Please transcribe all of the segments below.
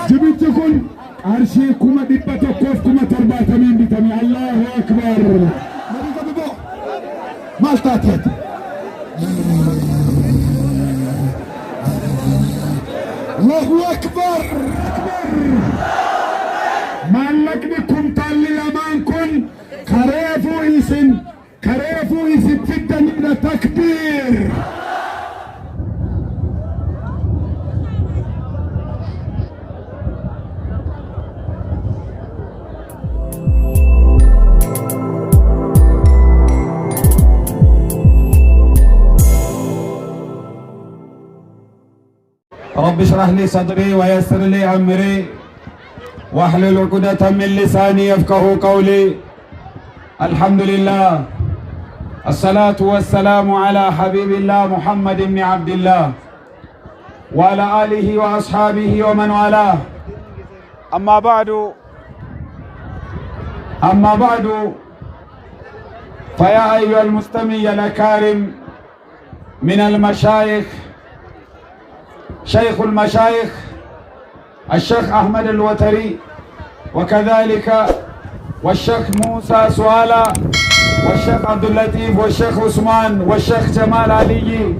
جبتكم أرشيكم دبتكم تربات من بتمي الله أكبر ما استطعت الله أكبر مالك بكم تالي لمانكم كريفو إسن في الدنيا تكبير رب اشرح لي صدري ويسر لي أمري واحلل عقدة من لساني يفقه قولي. الحمد لله، الصلاة والسلام على حبيب الله محمد بن عبد الله وعلى آله وأصحابه ومن والاه. أما بعد فيا أيها المستمعي الأكارم من المشايخ، شيخ المشايخ الشيخ أحمد الوتري، وكذلك والشيخ موسى سوالا، والشيخ عبد اللطيف، والشيخ عثمان، والشيخ جمال علي،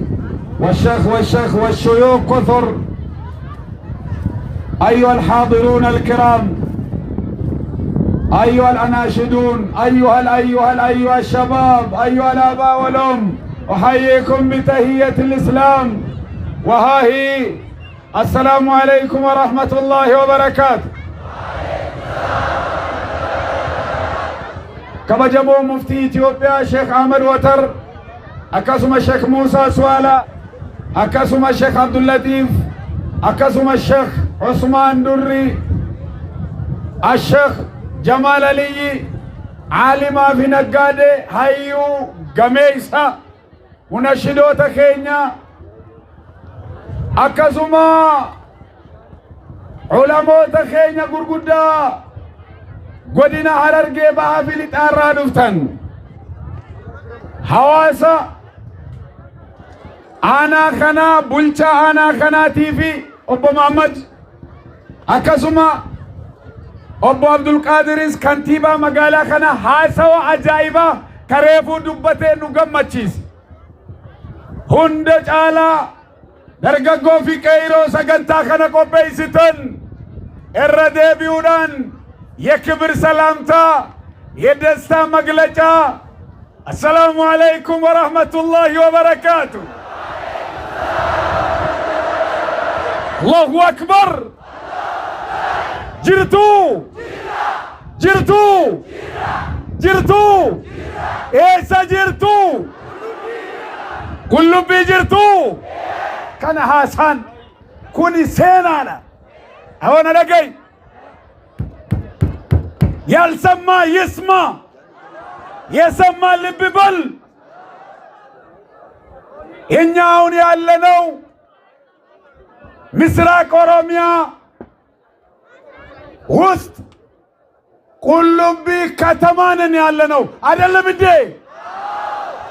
والشيوخ كثر. أيها الحاضرون الكرام، أيها الأناشدون، أيها الشباب، أيها الآباء والأم، أحييكم بتحية الإسلام، وها هي السلام عليكم ورحمة الله وبركاته. كبجبو مفتي إثيوبيا شيخ أحمد وتر، أكاسم الشيخ موسى سوالا، أكاسم الشيخ عبد اللطيف، أكاسم الشيخ عثمان دري، الشيخ جمال علي، عالم في نقادة، هايو قميسة، منشدو تخينيا، أكاسما علماء تخينيا قرقودا قدنا حررقي بها في الاتارة دفتن حواسا أنا خنا بلچا أنا خنا تيفي أبو محمد أكاسما أبو عبد القادرز كنتيبا مقالا خنا حاسا وعجائبا كريفو دبته نغمچيس هند جالا درگگو في كيرو سگنتا خنا قبيستن الردي بيودان يكبر سلامتا يدستا مقلجا. السلام عليكم ورحمة الله وبركاته. الله أكبر. جرتو إيسا جرتو كل بيجرتو كان حسن كوني سينانا هوانا لقي يالسما يسمى لببل إنياون يالنو مسراق أوروميا وسط كلهم بي كتمان يالنو أدل بدي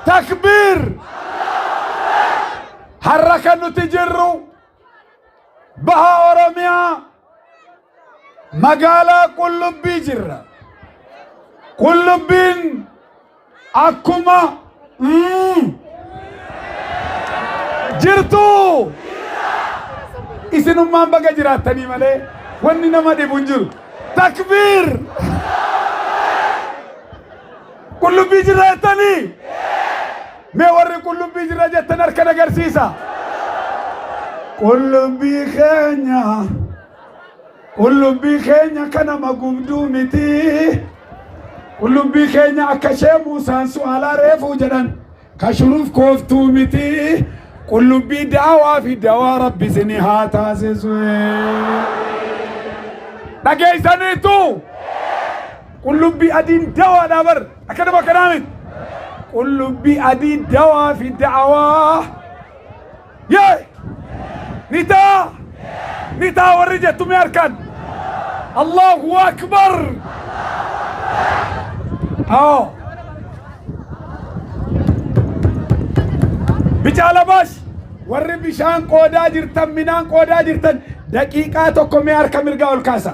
تكبير حركة نتجرو بها أوروميا مقالا كلهم بي جرة كلهم بين أكما جرتو إسنو ما بقى جراتني مالي وني نما دي بنجل تكبير كلهم بي جراتني मैं वर्रे कुल्लुम बीज राजा तनर का नगर सीसा कुल्लुम भी खेन्या कना मगुमदू मिती कुल्लुम भी खेन्या अकशे मूसान सुआला रेफू जरन कशरूफ कोफ्तू मिती कुल्लुम भी दावा fi dawa rabbi sini hata sesue nagay sanitu कुल्लुम भी adin dawa dabar akana makanamit كل بأدي الدواء في الدعوة يا نتا ورجت ميركن الله أكبر بجال باش ورّي بشان قودا جرتن منان قودا جرتن دقيقة تكون مياركا مرقا الكاسا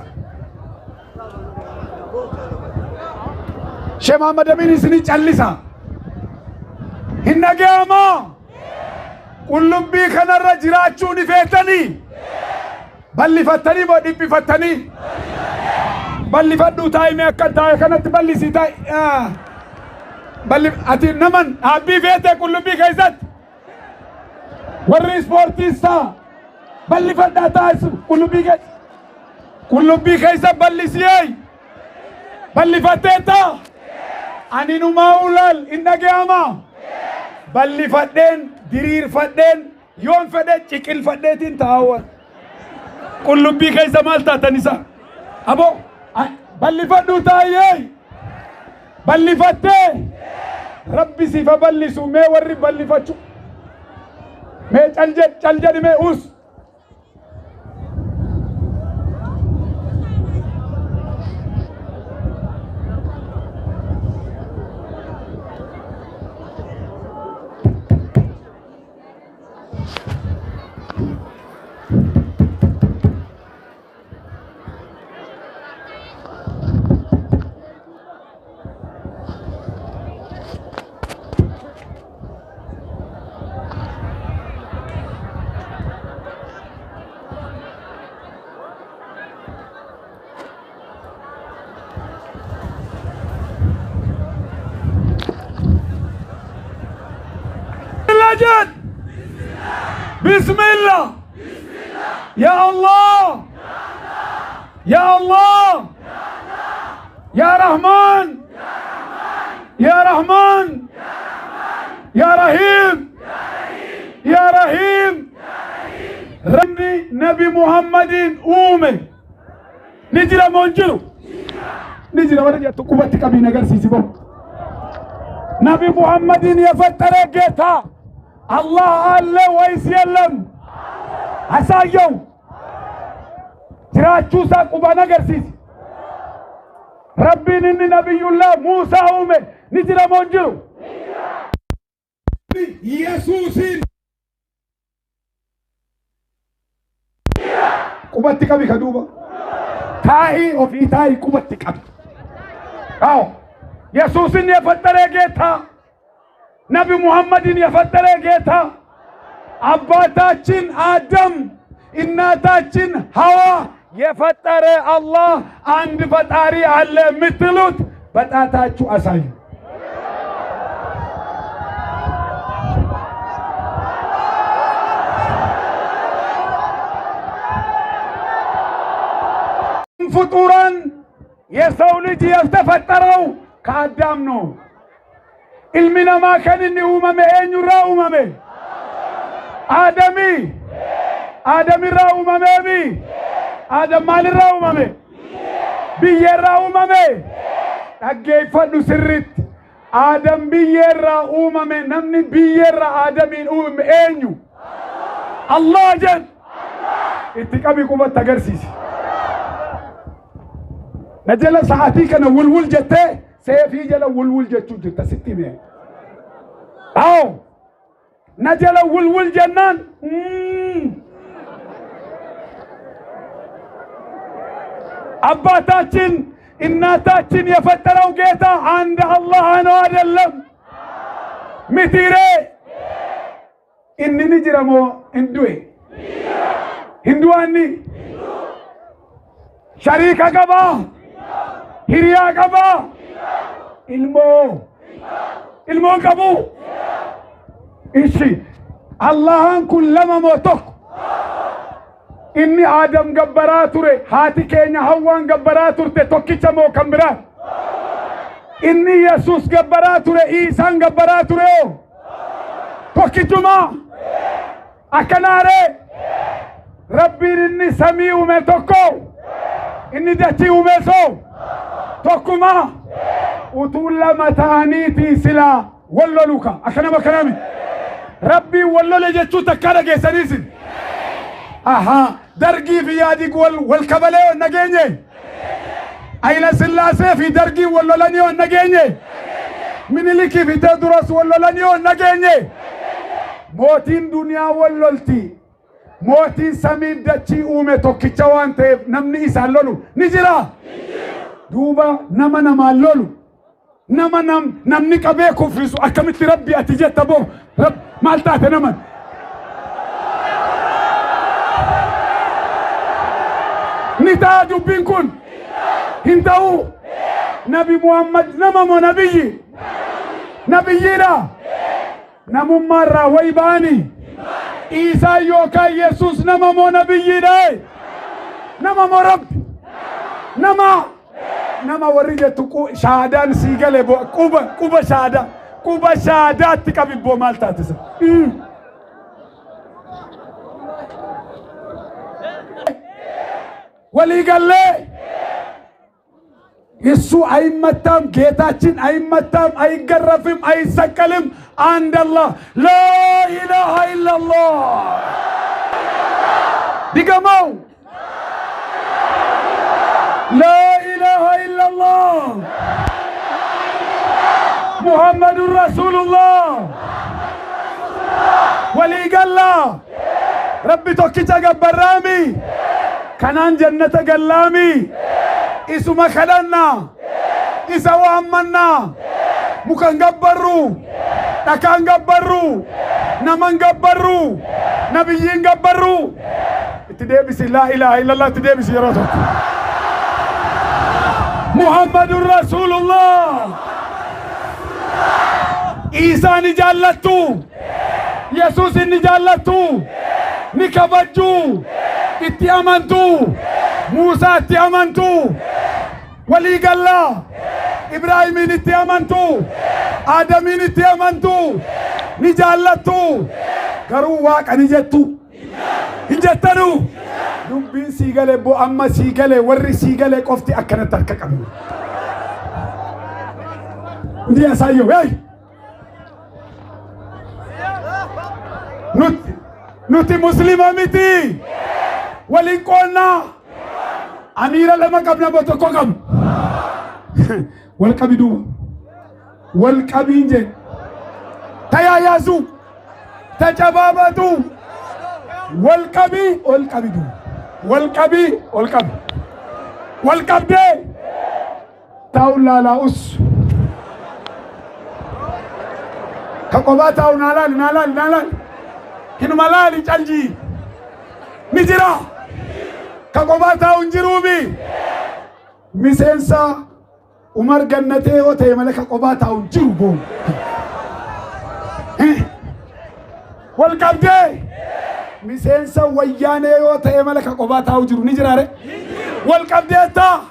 شيخ محمد أمين سني جلسا هنا قياما كلهم بيخنا الرجراتشوني فيتني بلي فتني بودي بفتني بلي فدو تاي ميكن تاي كانت بلي سيتاي بلي أتي نمن أبي فيته كلهم بيخيزت وري سبورتيستا بلي فدا تاي كلهم بيخيزت بلي سياي بلي فتيتا أني نماولال إننا قياما بلي فدين ديرير فدين يوم فدين چكل فدين تاوان كلهم بيخيزت مالتا تنسا أبو بلي فدو تايي بلي فتي ربي سيفا بلي سو مي وري بلي فتشو مي چلجد مي اوس جد بسم الله يا الله يا الله يا رحمن يا رحمن يا رحيم يا رحيم ربي نبي محمد أومي نجرى منجرو نجرى ورجع تقوبتك بنجر سيسبو نبي محمد يفتر جيتا الله الله ويس يلم حسايو جراچو سا قبانا گرسيس ربي نني نبي الله موسى اومي نجرى منجرو يسوسين قبتك بي كدوبا تاهي وفي تاهي قبتك او يسوسين يفتر جيتا نبي محمد يفتر جيتا አባታችን አደም እናታችን ሐዋ የፈጠረ አላህ አንድ ፈጣሪ አለ የምትሉት በጣታችሁ አሳዩ። ፍጡራን የሰው ልጅ የተፈጠረው ከአዳም ነው። ኢልሚነማ ከንኒ ኡመሜ ኤኙራ ኡመሜ آدمي آدمي راو مامي آدم مال راو مامي بيير راو مامي أجي فدو سرت آدم بيير راو مامي نمني بيير آدمين أم إنيو الله جن اتكابي كوبا تجرسيس نجلا ساعتي كنا ولول جتة سيفي جلا ولول جتو جتة ستي مين أو نجل ولول جنان አባታችን እናታችን የፈጠረው ጌታ አንድ አላህ ነው አይደለም? ሚቲሬ ኢንኒ ጅረሞ እንዱዌ hinduani sharika qaba hiriya qaba ilmo qabu ishi allahan kullama motok inni adam gabbara ture hati kenya hawan gabbara turte tokkicha mo kambira inni yesus gabbara ture isan gabbara ture tokkichuma akanare rabbi inni samiu me tokko inni dati umeso tokkuma utulla mataniti sila walloluka akana makanami rabbi wallole jechu takara gesanisin aha dargi fi yadik wal kabale nagenye ayla sillase fi dargi wallolani nagenye miniliki fi tadras wallolani nagenye motin dunya wallolti موتين سمين دچي اومه توكيچا وان ta'eef namni isaan lolu ni jira duuba nama lolu namni qabee kufrisu akkamitti rabbi ati jetta boo rab maal taate naman ni taa dubbiin kun hin ta'u nabi Muhammad nama moo nabiyyiidha namummaarraa way baani Isa yookaan Yesus nama moo nabiyyiidha nama moo rabbi nama warri jettu shaadaan sii gale quba shaadaatti qabibboo maal taatisa walii gallee የሱ አይመታም ጌታችን አይመታም አይገረፍም አይሰቀልም አንድ አላህ ላ ኢላሃ ኢላላህ ድገመው ላ ኢላሃ ኢላላህ ሙሐመድ ረሱሉላህ ወሊገላ ረቢ ቶኪቻ ገበራሚ ከናን ጀነተ ገላሚ isuma kadhanna isa waammanna mukan gabbarru dhakaan gabbarru naman gabbarru nabiyyiin gabbarru itti deebisi laa ilaaha illallah itti deebisi yeroo tokko muhammadun rasulullah isaa ni jaallattu yesuusin ni jaallattu ni kabajju itti amantu Musa itti amantu walii galla Ibraahimin itti amantu Aadamin itti amantu ni jaallattu garuu waaqa ni jettu hin jettanu dubbiin sii gale boo amma sii gale warri sii gale qofti akkanatti harka qabu ndi asayyo hey nuti muslima miti waliin qoonna أمير لما قبنا بتوكم والكبدو والكبينج تيا يازو تجابابدو والكبدو والكبدي تاولا لا أس كقبا تاو نالال هنو ملالي جالجي نجرا كقباتا ونجروبي مسنسا عمر جنته وتي ملك قباتا ونجروبو والكبدي مسنسا ويانه وتي ملك قباتا ونجرو نجراره والكبدي تا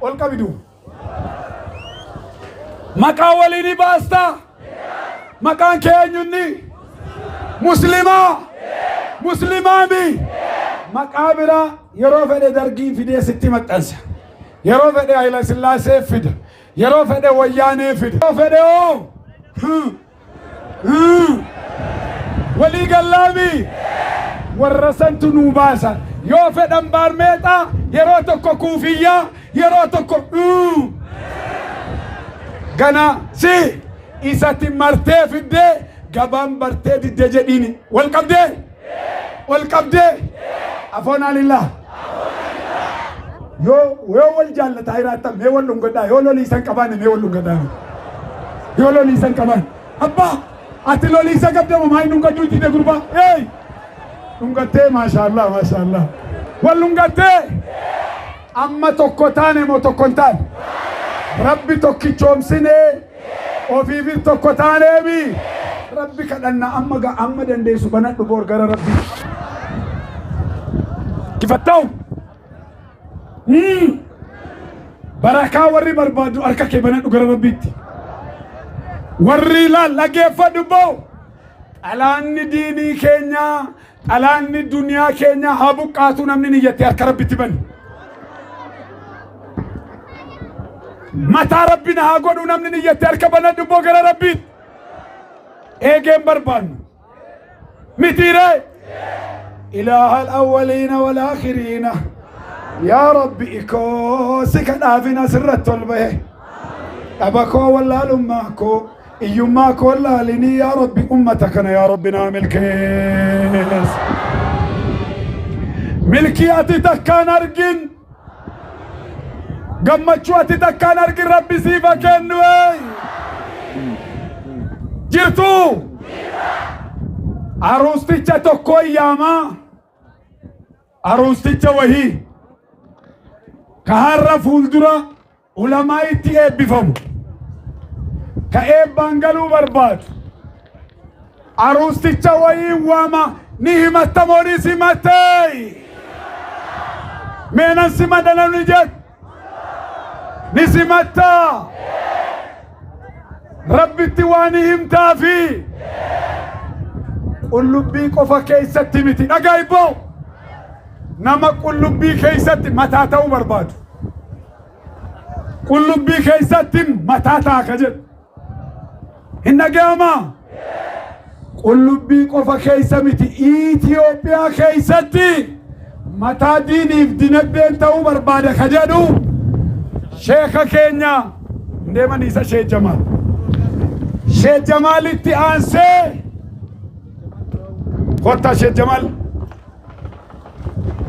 والكبدو مكاوليني باستا مكان كينيني مسلمامي مقابرة يروفد درجين في دي ستي متأنسة يروفد إلى سلاسة فيد يروفد ويانة فيد يروفد ولي قلامي ورسنت نوباسا يوفد أمبار ميتا يروتكو كوفية يروتكو غنا سي إساتي مرتي في الدي قبام برتي دي جديني والقبدي أفونا لله يو والجالة تايراتا ميوال لونغدا يو لو ليسان كمان ميوال لونغدا يو لو ليسان كمان أبا أتي لو ليسان كبدا مماي نونغا جوتي دي غربا إيه لونغتي ما شاء الله واللونغتي أما توكوتاني مو توكونتان ربي توكي چومسيني وفي توكوتاني بي ربي كدنا أما دندي سبحانه دبور غرا ربي كيفتاو بركة وري بربادو أركا كيبنا نقرأ ربيتي وري لا لقيفة دبو ألاني ديني كينيا ألاني دنيا كينيا هابو قاتونا من نيتي أركا ربيتي بني متى ربنا هاقودونا من نيتي أركا بنا دبو قرأ ربيت إيجين بربان متيري إله الأولين والآخرين يا ربي إكو سكنا في نسرة البه أبكو ولا لماكو إيماكو ولا لني يا ربي أمتكنا يا ربنا ملكيس milkiyati takkaan argin gammachuu ati takkaan argin rabbi siifa kennu jirtu arusticha tokko yaama arusticha wahii kaharra fuuldura ulamaa itti eebbifamu ka eebbaan galuu barbaadu arusticha wahii waama ni himatta moo ni simattee meenan simata namni jedhu ni simatta rabbitti waan himtaa fi qullubbii qofa keessatti miti dhaga'ibboo nama qullubbii keessatti mataa ta'uu barbaadu qullubbii keessatti mataa ta'a ka jedhu hin dhaga'amaa qullubbii qofa keessa miti Itoophiyaa keessatti mataa diiniif dinagdeen ta'uu barbaada ka jedhu sheeka keenya ndeeman isa Sheek Jamaalitti aansee kottaa Sheek Jamaal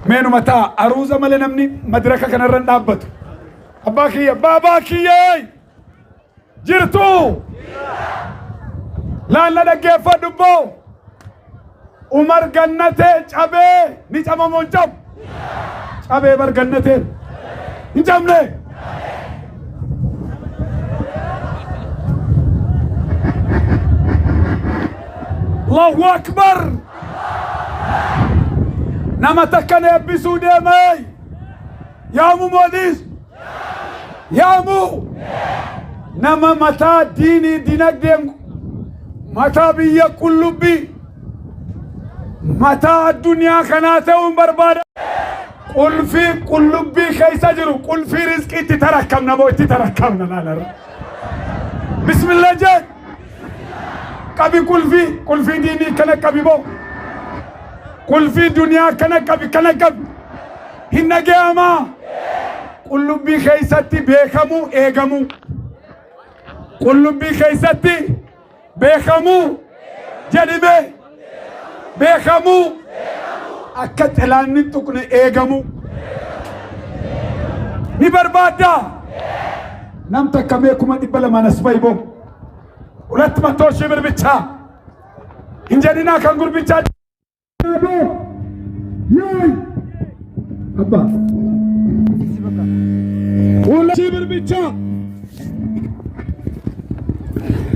meenuma ta'a aruuza malee namni madraka kanarra dhaabbatu abbaa kiyya baabaa kiyyee jirtu laalla dhaggeeffadhu boo Umar Gannatee cabee ni camamoo hin cabu cabee bar Gannatee hin cabne Allahu Akbar nama takkan eebbisuu deemee yaamu moodis yaamu nama mataa diinii dinagdeen mataa biyya qullubbii mataa addunyaa kanaa ta'uun barbaada qulfii qullubbii keessa jiru qulfii rizqii itti tarakkamna moo itti tarakkamna laalarra bismillah jee qabi qulfii diinii kana qabi moo qulfii duniyaa kana qabi hin dhaga'amaa qullubbii keessatti beekamuu eegamuu qullubbii keessatti beekamuu jedhime beekamuu akka xelaanni tuqne eegamuu ni barbaada nam takka meekuma 200 asbayboo 200,000 ብር ብቻ እንጀዲና ከንጉር ብቻ ይይ አባ 2,000 ብር ብቻ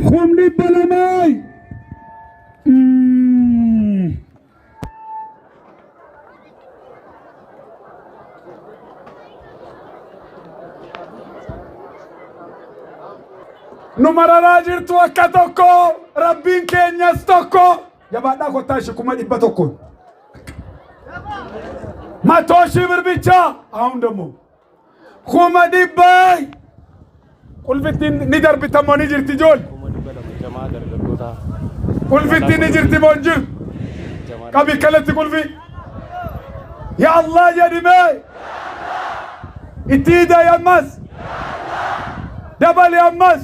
ሁምሊ በለማይ numara jirtu akka tokko rabbiin keenyas tokko jabaadhaa kottaa shikuma 100 100,000 ብር ብቻ አሁን ደግሞ kuma dhibbay qulfitti ni darbita moo ni jirti jool qulfitti ni jirti moo hin jirtu qabi kalatti qulfi ya Allah jedhime itti hiday ammas dabali ammas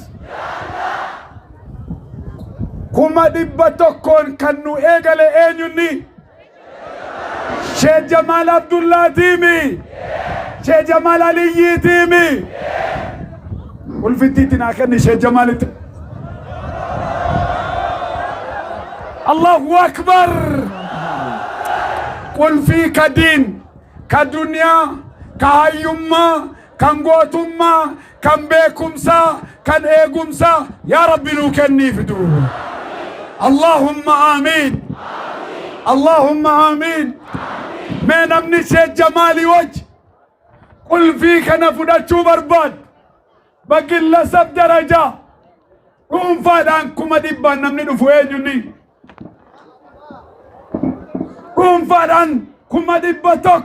kuma 100 kan nu eegale eenyunni Sheek Jamaal Abdullaatiimi Sheek Jamaal Aliyyiitiimi qulfittiitti naa kenni Sheek Jamaalitti Allahu Akbar qulfii ka diin ka duniyaa ka hayyummaa kan gootummaa kan beekumsaa kan eegumsaa yaa Rabbi nuu kenniif duu Allahumma amiin Allahumma amiin mee namni Sheek Jamaali wajji qulfii kana fudhachuu barbaadu bagilla sab daraja dhuunfaadhaan kuma 100 namni dhufu eenyunni dhuunfaadhaan kuma 100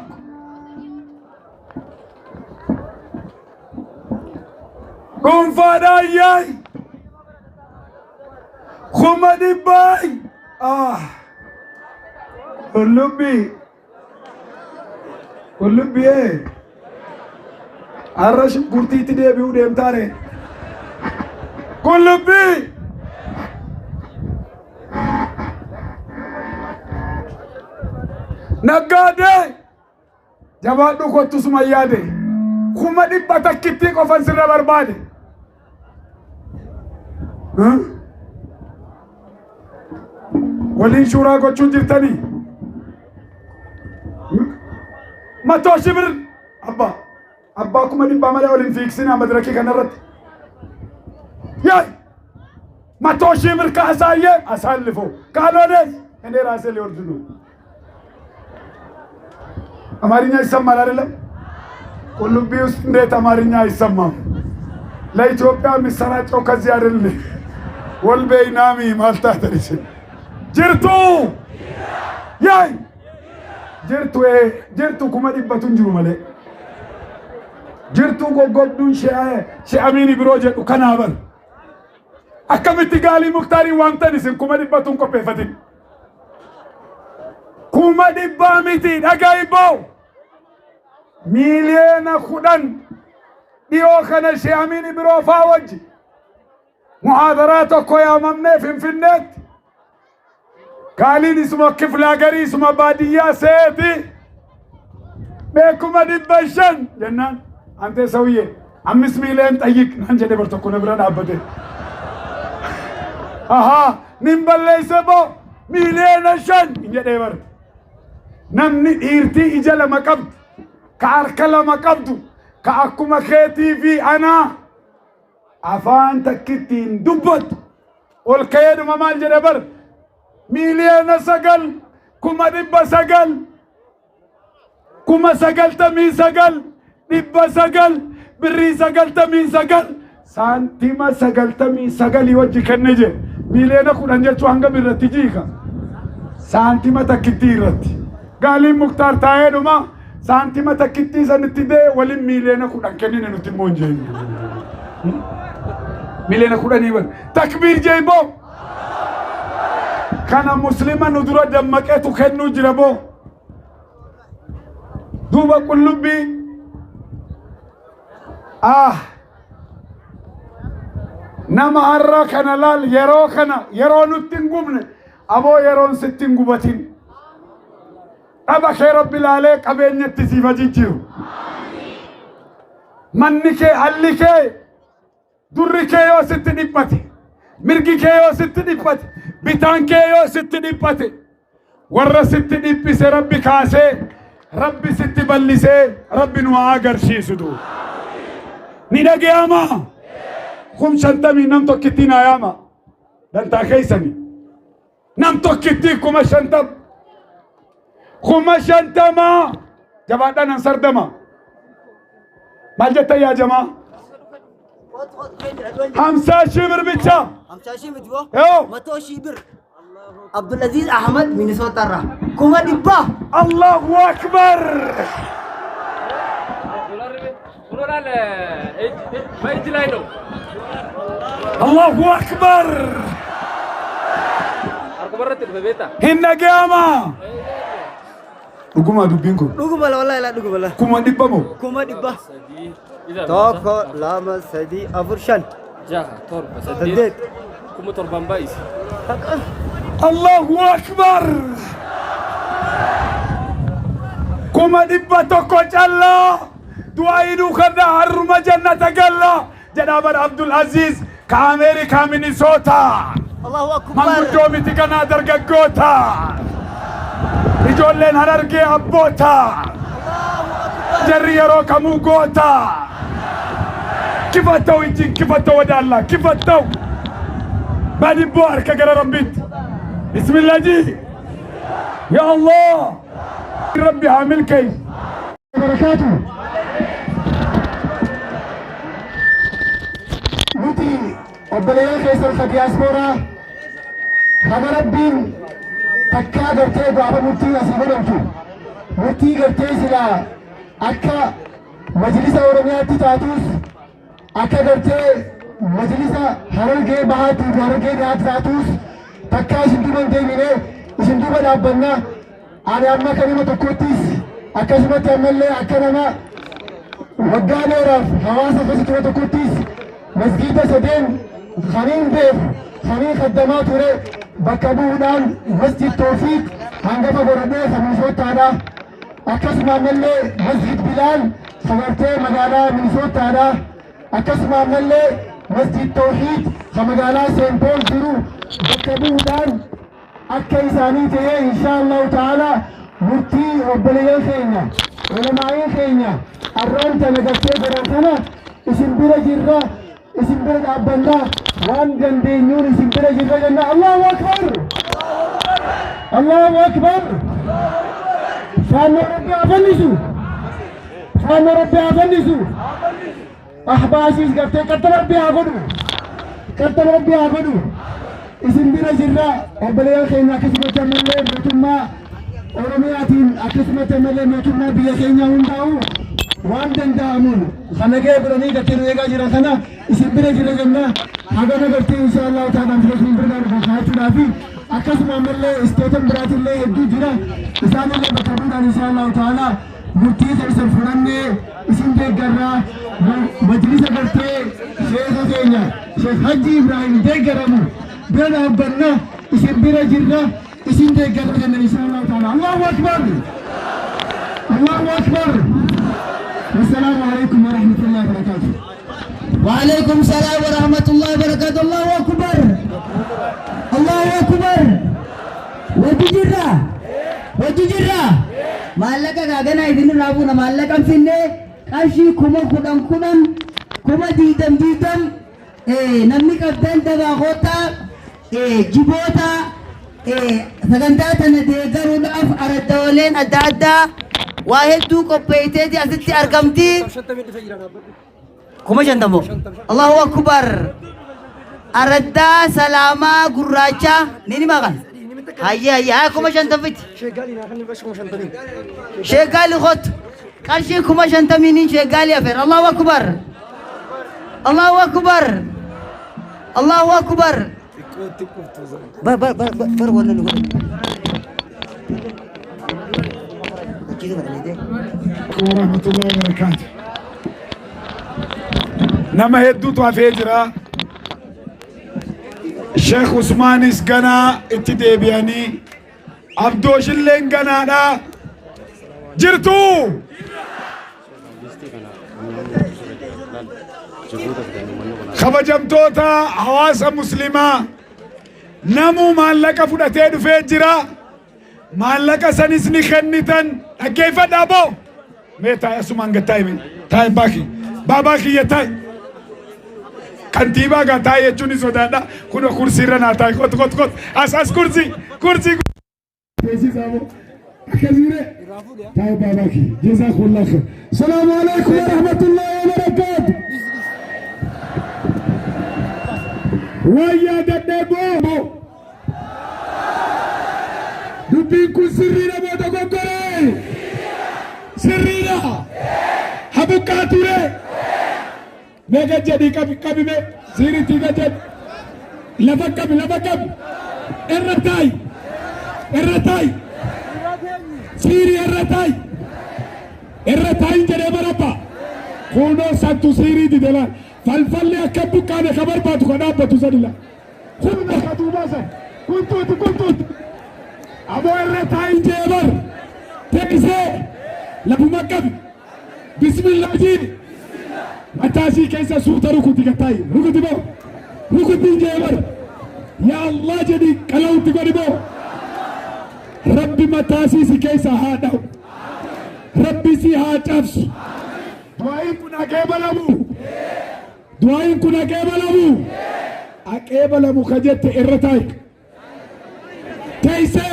dhuunfaadhaan yaay kuma 100 qullubbii arrash gurtiitti deebi'uu deemtaare qullubbii naggaadee jabaadhu kottu suma yaade kuma dhibba takkitti qofan sirra barbaade waliin shuuraa gochuun jirtanii matoo shibir abbaa kuma dhibba malee waliin fiiksinaa madirakii kanarratti yaay matoo shibir ka asaayyee asaalifoo kaaloones እኔ ራሴ ሊወርድ ነው አማርኛ ይሰማል አይደለም ቁልቢ ውስጥ እንዴት አማርኛ አይሰማም ለኢትዮጵያ የሚሰራጨው ከዚህ አይደል ወልበይናሚ ማልታ ተሪስ ጅርቱ ያይ ጅርቱ ኩማ ዲበቱን ጅሩ መለ ጅርቱ ጎጎዱን ሺአሚኒ ብሮ ጀዱ ከናበር አከምቲ ጋሊ ሙክታሪ ዋምተንስ ኩማ ዲበቱን ቆፔፈቲን kuma dhibba miti dhaga'ibboo miiliyoona 10 dhiyoo kana she'amiin biroo faa wajji muhaadaraa tokko yaamamnee finfinneetti gaaliin isuma kiflaa garii isuma baadiyyaa seeti beekuma 500 jennaan antee sawiyye 5 miiliyoon xayyiq naan jedhe bar tokko na bira dhaabbate ahaa nin balleeyse boo miiliyoona 5 jedhee bar namni dhiirtii ija lama qabdu ka harka lama qabdu ka akkuma keetii fi anaa afaan takkittiin dubbatu ol ka'eedhuma maal jedhe bar miiliyoona 9 kuma 900 kuma 99 900 birrii 99 saantima 99 wajji kenne je miiliyoona 10 jechuu hanga birratti jiika saantima takkittii irratti गाली मुख्तार ताए डुमा शांति में तक कितनी सनिति दे वली मिले न खुदा के नहीं नुति मोंजे मिले न खुदा नहीं बन तकबीर जेबो खाना मुस्लिमा नुदुरा दम्मके तू खेन्नु जिरबो दूबा कुल्लुबी nama har'a kana laal yeroo nutti hin gubne aboo yeroon sitti hin gubatin aba kee rabbi laalee qabeenyatti siif jijjiiru manni kee alli kee durri kee yoo sitti dhiphate mirgi kee yoo sitti dhiphate bitaan kee yoo sitti dhiphate warra sitti dhiphise rabbi kaasee rabbi sitti ballisee rabbi nu haa agarsiisu ni dhaga'ama kum shantamii nam tokkittiin ayaama dantaa keeysani nam tokkittii kuma shantama jabaadhaan an sardama maal jetta yaa jamaa 50,000 ብር ብቻ 50,000 ብትቦ 100,000 ብር አብዱልአዚዝ አህመድ ሚኒሶታ ኩማ ዲባ አላሁ አክበር ዶላር በእጅ ላይ ነው አላሁ አክበር አርቆበረት በቤታ ሂነገማ ዱጉማ ዱቢንኮ ዱጉማ ወላሂ ላ ዱጉማ ኩማ ዲባሞ ኩማ ዲባ توكو لama سدي أفرشان جاه تور بس كم تربان بايس الله أكبر كم دبا توكو جلا دعاينو خدا حرم جنة جلا جناب عبد العزيز كأمريكا مينيسوتا الله أكبر من دومي تكنا درجة يجولن هررجي أبوتا جريرو كمو غوتا كيفتو يجي كيفتو ودى الله كيفتو بعد بوارك يا ربيت بسم الله جي يا الله ربي عامل كيف بركاته نوتي وبليا كيسر الدياسبورا خبر ربين تكا غرتي بابا موتي اسيبنتو موتي غرتي سلا akka majlisa oromiyaatti taatus akka gartee majlisa harargee bahaatti harargee dhiyaatti taatus takkaa isin duuba hin deemine isin duuba dhaabbanna ani amma kanuma tokkottis akkasumatti ammallee akka nama waggaa dheeraaf hawaasa akkasitti tokkottis masgiida sadeen kaniin beeku kaniin kaddamaa ture bakka bu'uudhaan masjid toofiiq hangafa godhadhee kamiisoottaadha akkasuma ammallee masjid Bilaal sagartee magaalaa Minisootaadha. akkasuma ammallee masjid Tawhiid kan magaalaa Seen Pool jiru bakka bu'uudhaan akka isaanii ta'ee inshaallahu ta'ala murtii obboleeyyan keenya ulamaa'ii keenya arraan tana gartee godhan kana isin bira jirra, isin bira dhaabbannaa, waan dandeenyuun isin bira jirra jenna. Allahu akbar, Allahu akbar. faannoo rabbi afannisu, faannoo rabbi afannisu. ahbaasiis gartee qaxxala rabbi haa godhu, qaxxala rabbi haa godhu. isin bira jirra obboleeyyan keenya akkasumatti ammallee mootummaa Oromiyaatiin akkasumatti ammallee mootummaa biyya keenya hundaa'u waan danda'amuun kana ga'ee godhanii gartee nu eegaa jiran kana isin bira jirra jenna. hagana gartee inshaallahu ta'ala filachuun bira dhaabachuudhaafi akkasuma ammallee isteetan biraatillee hedduu jira isaanillee bakka bu'uudhaan inshaallahu ta'ala murtii keessan fudhannee isin deeggarraa majlisa gartee sheekha keenya Sheekh Haji Ibrahim deeggaramu bira dhaabbanna isin bira jirra isin deeggarra jenna inshaallahu ta'ala. Allahu akbar, Allahu akbar. والسلام عليكم ورحمة الله وبركاته. وعليكم السلام ورحمة الله وبركاته. الله أكبر، الله أكبر. وتجرى وتجرى مالك كأجنا يدين رابونا مالك أم فيني كاشي كم كم ديدم نمني كابتن تبع غوتا جبوتا سكنتات نديكر ونقف على الدولين أدا واحد دو كوبيتة دي أزتي أرقمتي كم جندمو. الله أكبر. أردا سلاما غراچا نيني ماغان هيا هيا كم جندمت شغالي خط كارشي كم جندمينين شغالي أفر. الله أكبر، الله أكبر، الله أكبر. بر ولا نقول ورحمة الله وبركاته. نما هدو توافيجرا الشيخ عثمان اسقنا اتدابياني عبدوش اللين قنا دا جرتو خبجمتوتا حواسا مسلمة نمو مالك فدتين فيجرا مالك سنسني خنتن كيف دابو ميتا يا سمان قتاي من تاي باكي باباكي يتاي كنتيبا قتاي يجوني سودانا كنا كرسي رنا تاي كت اساس كرسي تيسي سامو كزيره تاي باباكي جزاك الله خير. السلام عليكم ورحمة الله وبركاته. ويا ددبو دبيكو سرينا موتا كوكوري سرينا حبوكاتوري ميغا جدي كبي مي سيري تيغا جد لفكب الرتاي سيري الرتاي جدي برابا كونو سانتو سيري دي دلال فالفالي أكبو كان خبر باتو كنابة تسادلا كنا خاتو باسا كنتوت أبو الرتاين جيبر تكسي لبو مكب بسم الله جين متاسي كيسا سوطة ركوتي كتاي ركوتي بو ركوتي جيبر يا الله جدي كلاو تقولي بو ربي متاسي سي كيسا هادو ربي سي هاتفس دعائي كنا كيبلمو دعائي كنا كيبلمو أكيبلمو خجت الرتايك كيسي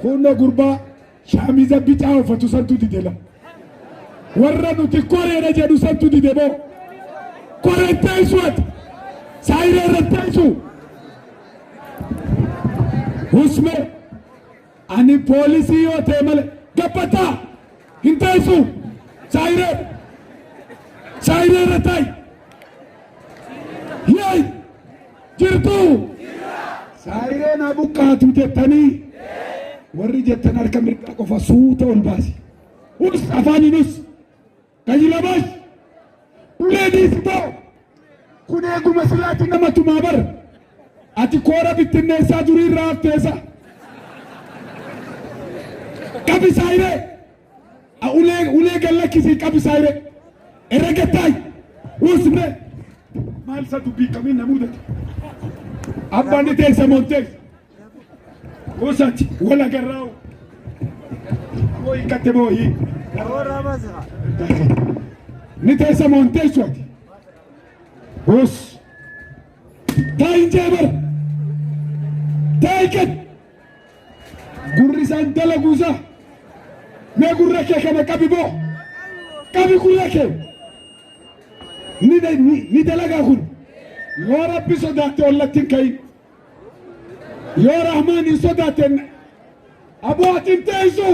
كنا قربا شاميزا بيتاو فتسنتو دي دلا ورنو تكوري رجالو سنتو دي دبو كوري تايسوات سايري رتايسو اسمه أني بوليسي وتعمل قبطا انتايسو سايري رتاي ياي جرتو سايرين أبو كاتو جتني ورّي جتنا أركب مركب قفا سوتا والباسي وس أفاني نس كجيلا باش ولادي ستو كوني أقول مسلاتي نما تمابر أتي كورا بتنسى جوري راف تيسا كبي سايرة ulee gallakisii qabisaayre eragattaay usme maal sa dubbii kamiin namudate abbaan ni teessa montees usati wala garraawu mooyi katte mooyi ni teessa montees wati us taayin jeebar taayikat gurrisaan dalaguusa mee gurra kee kana qabi boo qabi gurra kee ni dalagaa kun yoo rabbi sodaatte ollattiin kayin yoo rahmaaniin sodaatten abootin teessu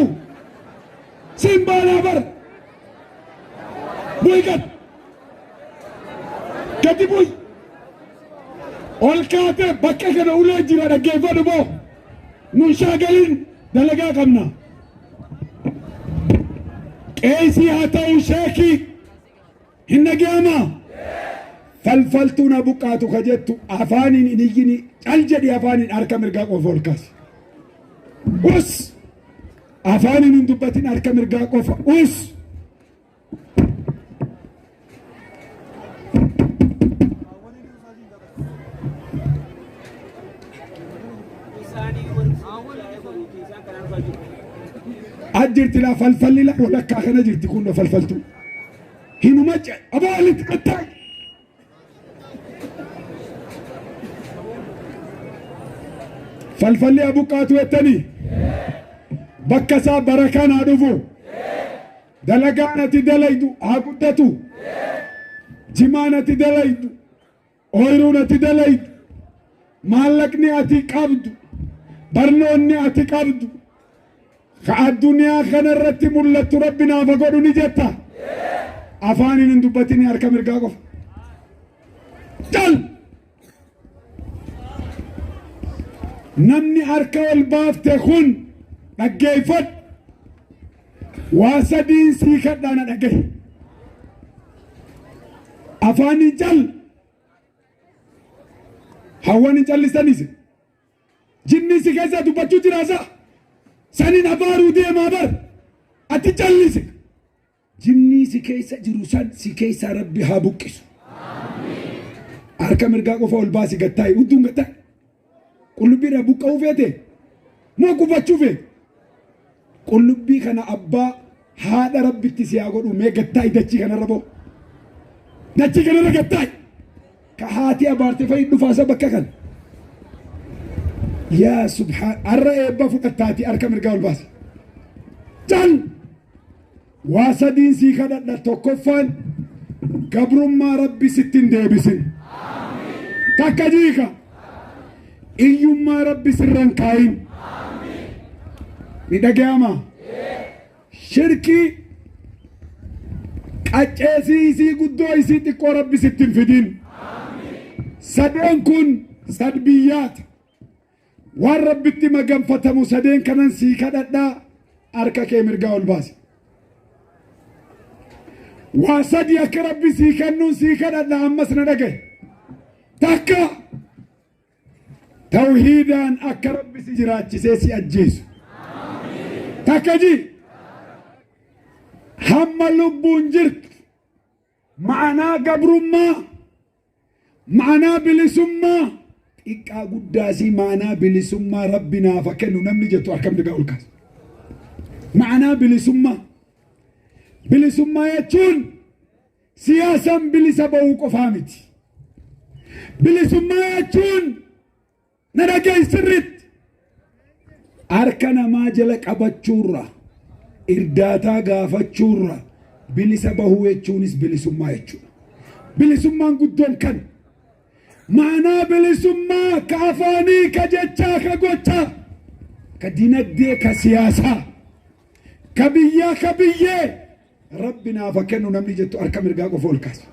simbaanaa bar buy gadi buy ol kaate bakka kana ulee jira dhaggeeffadhu boo nun shaagalin dalagaa qabna qeesii haa ta'u sheekii hin dhaga'amaa falfaltuun buqqaatu ka jettu afaaniin hin iyyini cal jedhi afaaniin harka mirgaa qofa ol kaasi us afaaniin hin dubbatin harka mirgaa qofa us ajirti la falfalli la walakkaa kana jirti kun falfaltu hinuma abaalit qattaay falfalli abuqqaatu ettanii bakka isaa barakaan haa dhufu dalagaan ati dalaydu haa guddatu jimaan ati dalaydu ooyiruun ati dalaydu maallaqni ati qabdu barnoonni ati qabdu ka addunyaa kanarratti mul'attu rabbi naaf godhu ni jetta afaaniin hin dubbatini harka mirgaa qofa cal namni harka ol baafte kun dhaggeeffadhu waa sadiin sii kadhaana dhagahi afaaniin cal hawwaniin callisanise jinni si keessa dubbachuu jiraasa sanin abaaruu deemaa bar ati callise jinni si keessa jiru san si keessa rabbi haa buqqisu harka mirgaa qofa ol baasi gattaa'e udduun gattaa'e qullubbii irraa buqqa'uu feete moo gubachuu feete qullubbii kana abbaa haadha rabbitti si haa godhu mee gattaa'e dachii kanarra boo dachii kanarra gattaa'e ka haati abaarte fa'i dhufaasa bakka kan yaa subhaan arra eebba fudhattaati harka mirgaa ol baasi cal waa sadiin sii kadhadha tokkoffaan gabrummaa rabbi sittin deebisin takka jiika iyyummaa rabbi sirran kaayin ni dhaga'ama shirkii qacceesii isii guddoo isii xiqqoo rabbi sittin fidin sadeen kun sadbiyyaata waan rabbitti maganfatamu sadeen kanan sii kadhadhaa harka kee mirgaa ol baasi waa sadi akka rabbi sii kennuun sii kadhadhaa ammas na dhagaye takka tawhiidaan akka rabbi si jiraachisee si ajjeesu takka ji hamma lubbuun jirtu ma'anaa gabrummaa ma'anaa bilisummaa xiqqaa guddaasii ma'anaa bilisummaa rabbi naaf kennu namni jettu harka mirgaa ol kaasa ma'anaa bilisummaa jechuun siyaasan bilisa ba'uu qofaa miti bilisummaa jechuun na dhaga'i sirritti harka namaa jala qabachuurra irdaataa gaafachuurra bilisa bahuu jechuunis bilisummaa jechuudha bilisummaan guddoon kan ma'anaa bilisummaa ka afaanii ka jechaa ka gochaa ka dinagdee ka siyaasaa ka biyyaa ka biyyee rabbi naaf kennu namni jettu harka mirgaa qofa ol kaasa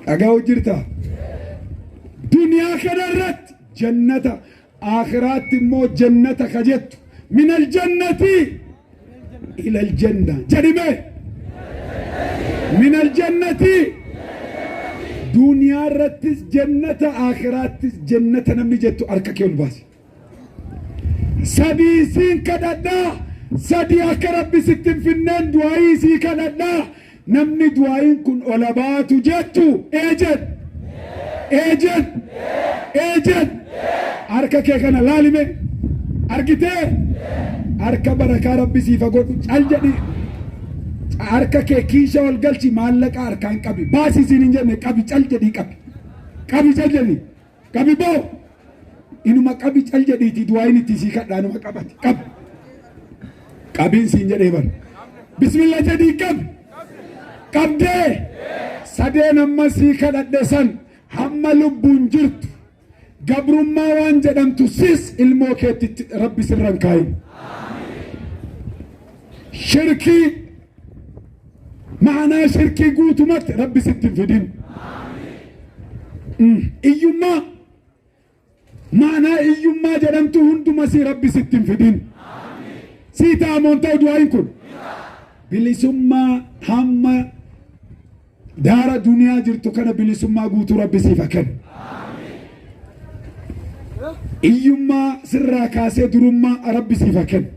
dhaga'uu jirta duniyaa kanarratti jannata akhiraatti immoo jannata ka jettu min aljannati ila aljanna jedhime min aljannati duniyaa irrattis jannata akhiraattis jannata namni jettu harka kee ol baasi sadiisiin kadhadhaa sadii akka rabbi sitti hin finneen du'aayii sii kadhadhaa namni du'aayiin kun ola baatu jettu eejen harka kee kana laalime argitee harka barakaa rabbi siifa godhu cal jedhi harka kee kiisha ol galchi maallaqa harkaan qabi baasii siin hin jenne qabi cal jedhii qabi cal jedhi qabi boo inuma qabi cal jedhiiti du'aayiin itti sii kadhaa numa qabati qabiin siin jedhee bar bismillah jedhii qabdee sadeen amma sii kadhadhe san hamma lubbuun jirtu gabrummaa waan jedhamtu sis ilmoo keetti rabbi sirran kaayin shirkii maanaa shirkii guutumatti rabbi sitti hin fidin iyyummaa maanaa iyyummaa jedhamtu hunduma sii rabbi sitti hin fidin sii ta'amoon ta'u du'aayin kun bilisummaa hamma daara duniyaa jirtu kana bilisummaa guutuu rabbi siifa kennu iyyummaa sirraa kaasee durummaa rabbi siifa kennu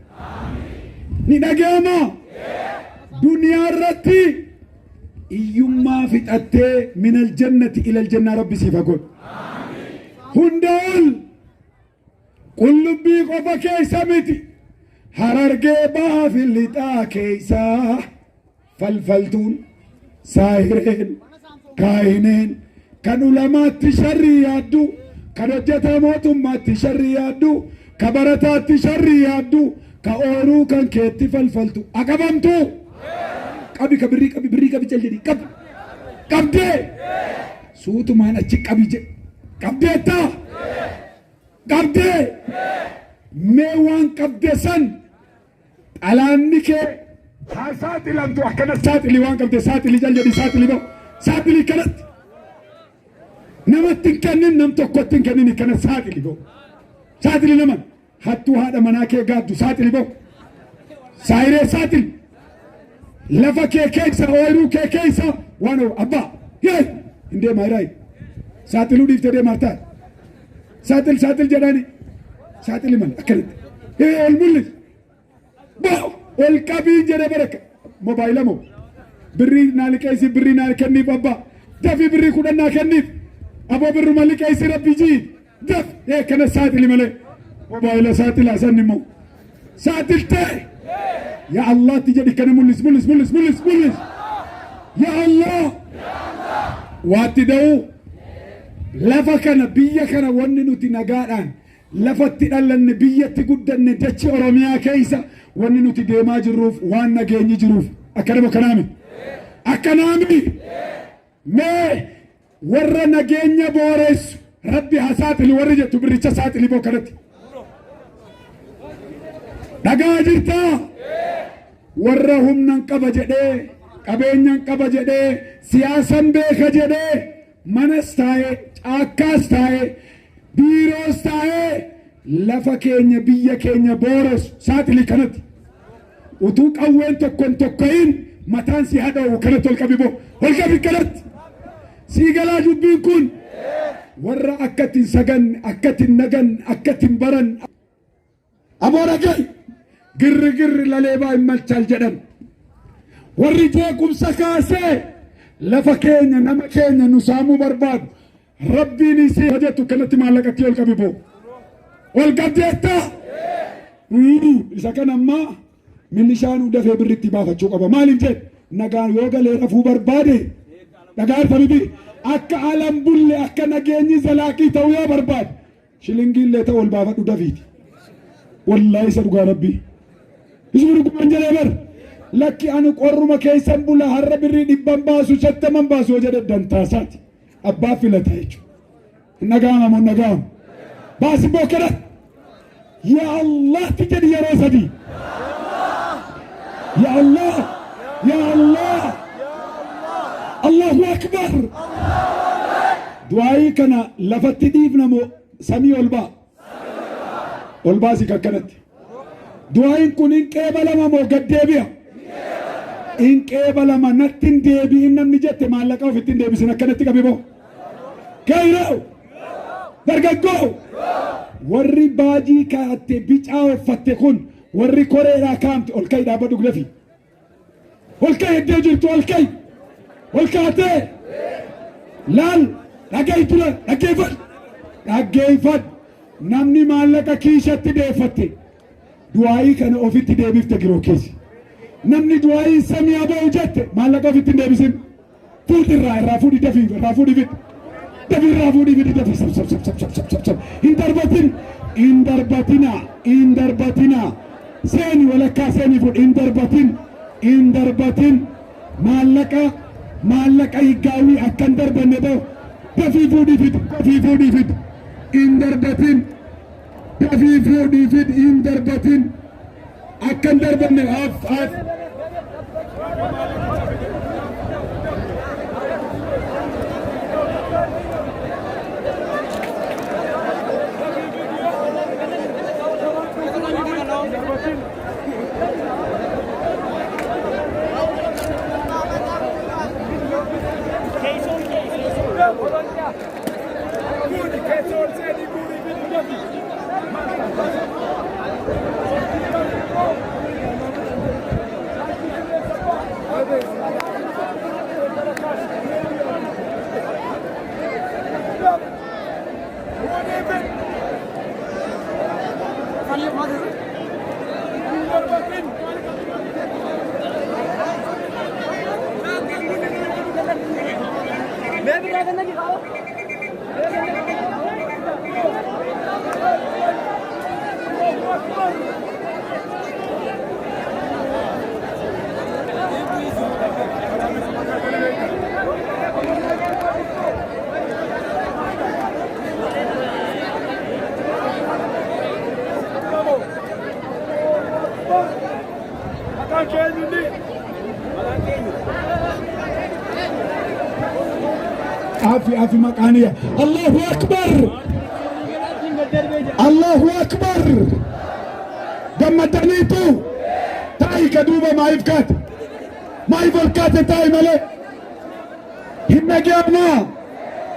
ni dhaga'amaa duniyaa irratti iyyummaa fixattee minal jannati ilal jannaa rabbi siifa godhu hunda ol qullubbii qofa keessa miti harargee bahaa fi lixaa keessaa falfaltuun saahireen kaayineen kan ulamaatti sharrii yaaddu kan hojjetaa mootummaatti sharrii yaaddu ka barataatti sharrii yaaddu ka ooruu kan keetti falfaltu aqabamtu qabi ka birrii qabi cal jedhi qabdee suutumaan achi qabi jedhe qabdeettaa qabdee mee waan qabde san xalaanni kee haa saaxilamtu akkana saaxili waan qabde saaxili cal jedhi saaxili kanatti namatti hin kennin nam tokkotti hin kennin kana saaxili naman hattuu haadha manaa kee gaaddu saaxili boo saayiree saaxili lafa kee keessa ooyiruu kee keessa waan abbaa yee hin deemaa iraayi saaxiluu dhiiftee deemaa ta'a saaxil jedhani saaxili mala akkanatti ol mul'is boo ol qabii jedhe baraka mobaayila moo birrii naa liqeessi birrii naa kenniif abbaa dafii birrii kudhannaa kenniif aboo birruma liqeessi rabbi jii daf kana saaxili malee mobaayila saaxilaa san immoo saaxiltee yaa Allah ti jedhi kana mul'is yaa Allah waatti da'uu lafa kana biyya kana wanni nuti nagaadhaan lafatti dhalanne biyyatti guddanne dachi oromiyaa keessa wanni nuti deemaa jirruuf waan nageenyi jiruuf akkanaami mee warra nageenya booressu rabbi haa saaxili warri jettu birricha saaxili boo kanatti dhagaa jirtaa warra humnan qaba jedhee qabeenyan qaba jedhee siyaasan beeka jedhee manas taa'e caakkaas taa'e biiroos taa'e lafa keenya biyya keenya booressu saaxili kanatti utuu qawween tokkon tokkoyin mataan si hadha'u kanatti ol qabi boo ol qabi kanatti sii galaa dubbiin kun warra akkatin saganne akkatin nagan akkatin baran aboora gay girri laleebaa hin malchaal jedhan warri jeequmsa kaasee lafa keenya nama keenya nu saamuu barbaadu rabbiin isii hojjetu kanatti maallaqatti ol qabi boo ol qabdeetta isa kan ammaa milishaanuu dafee birritti baafachuu qaba maaliif jedhe nagaan yoo galee rafuu barbaade dhagaarta miti akka alam bulle akka nageenyi zalaaqii ta'uu yoo barbaade shilingiillee ta'u ol baafadhu dafiiti wallaahi isa dhugaa rabbii isuma dhuguman jedhee bar lakki ani qorruma keessan bula har'a birrii 100 baasu 50 baasu yoo jedhe dantaasaati abbaa filata jechuudha nagaama baasi bookarat yaa Allah ti jedhi yeroo sadii yaa Allah Allahu akbar du'aayi kana lafatti dhiifnamo samii ol baasi kakkanatti du'aayin kun hin qeebalama moo gad deebi'a hin qeebalama natti hin deebi'in namni jette maallaqa ofitti hin deebisin akkanatti qabi boo gayroo dargaggoo warri baajii kaatte bicaa uffatte kun warri koreedhaa kaamti ol ka'i dhaabbadhu gulafi ol ka'i iddoo jirtu ol ka'i ol kaatee laal dhaga'i tura dhaggeeffadhu namni maallaqa kiishatti deeffatte du'aayii kana ofitti deebifte giroo keessa namni du'aayii samii haa ba'u jette maallaqa ofitti hin deebisin fuudhirraa irraa fuudhi dafii irraa fuudhi fid dafii irraa fuudhi fid dafii sab hin darbatina seeni walakkaa seeni fuudhi hin darbatin maallaqa higgaawii akka hin darbanne ta'u dafii fuudhi fid hin darbatin dafii fuudhi fid hin darbatin akka hin darbanne af عافي مكانية الله أكبر الله أكبر جمدنيتو تاي كدوبة ما يفكات تاي ملك هنا جابنا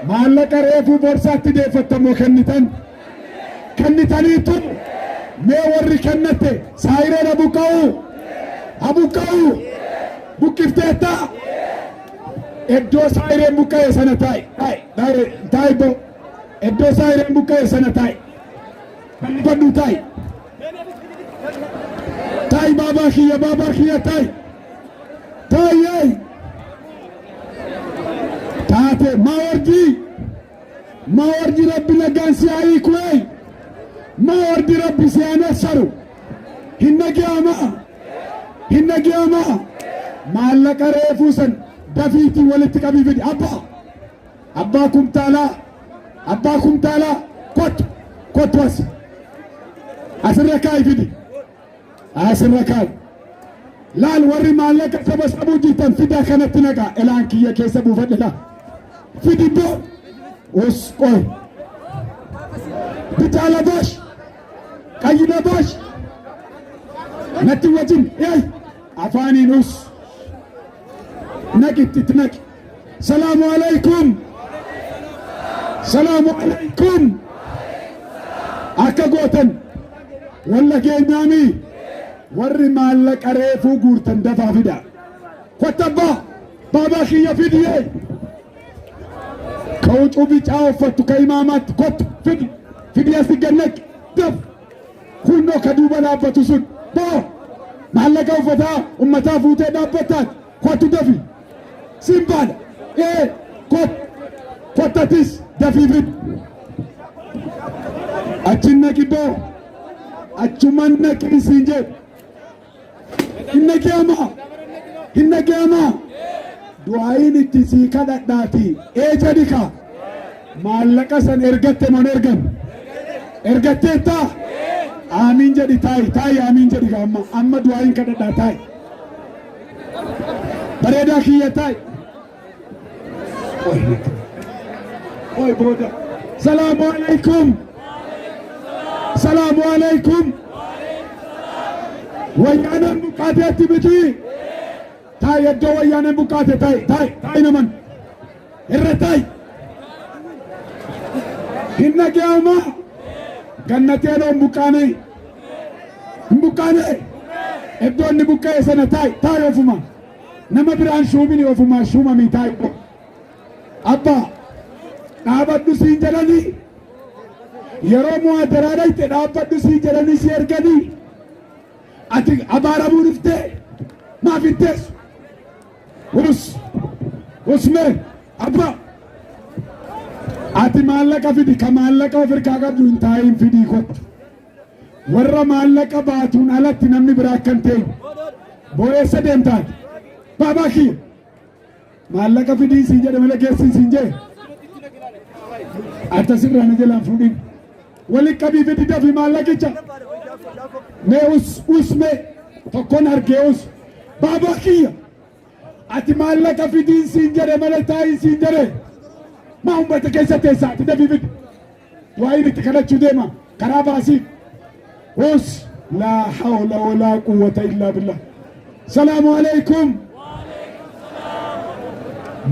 مالك ريفو برسات دي فتمو كنتانيتو مي وري كنتي سايرين أبوكاو بوكفتيتا Iddoo saayireen buqqa'e sana taa'i bo iddoo saayireen buqqa'e sana baddu taa'i baabaa kiyya taa'i taate maa wardi rabbi nagaan si haa hiiku'e maa wardi rabbi si haa nassaru hin nagi'amaa maallaqa reefuu san دفيتي ولدت أبي فيدي أباكم تالا كوت وس أسركاي فيدي أسركاي لا الوري مالك سبس أبو جيتان فيدا كانت نجا الآن كي كيس أبو فدلا فيدي بو وسكوي بتالا باش كاينا باش نتي وجن إيه أفاني نص نكت تتنك سلام عليكم أكا قوتن ولا كينامي وري مالك أريفو قورتن دفع فدا فتبا بابا خيا فديه كوتو بيتاو فتو كإمامات كوت فديه سيجنك دف كنو كدوبا نابتو سن بو مالك أو فتا أمتا فوتي نابتات كوتو دفي سيمبال كوتاتيس دفيفيد أتشنا كيبو أتشمنا كيسينجت إنك ياما دعائين اتسيكا داتي جديكا مالكا سن ارغت من ارغت تا آمين جدي تاي آمين جدي أما دعائين كدا تاي بريدا كيا تاي اوي بودا سلام عليكم ويانا بقاتي بتي تاي يدو ويانا بقاتي تاي نمن الرتاي إنك يا أمه جنتين بقاني Mbukane. Iddoo inni buqqa'e sana taa'e ofuma. Nama biraan shuumini ofuma shuumami taa'e. Abbaa dhaabadhu siin jedhanii yeroo mu'aadaraa dhayte dhaabbadhu siin jedhanii si erganii ati abaaramuu dhuftee maaf hin teessu? Usmee abbaa ati maallaqa fidi ka maallaqa of hirkaa qabdu hin taa'in fidii kottu. Warra maallaqa baatuun alatti namni biraa akkan ta'e boo'eessa deemtaati. Baabaa kiyya maallaqa fidii siin jedhe malee geessin siin jedhe ati asirraa na jalaan fuudhin walitti qabii fidi dafii maallaqicha mee usmee tokkoon argee baabaa kiyya ati maallaqa fidii siin jedhe malee taa'in siin jedhe maa ummata keessa teessaa ati dafii fidi waa'in itti kadhachuu deema karaa baasiif. لا حول ولا قوة إلا بالله. السلام عليكم.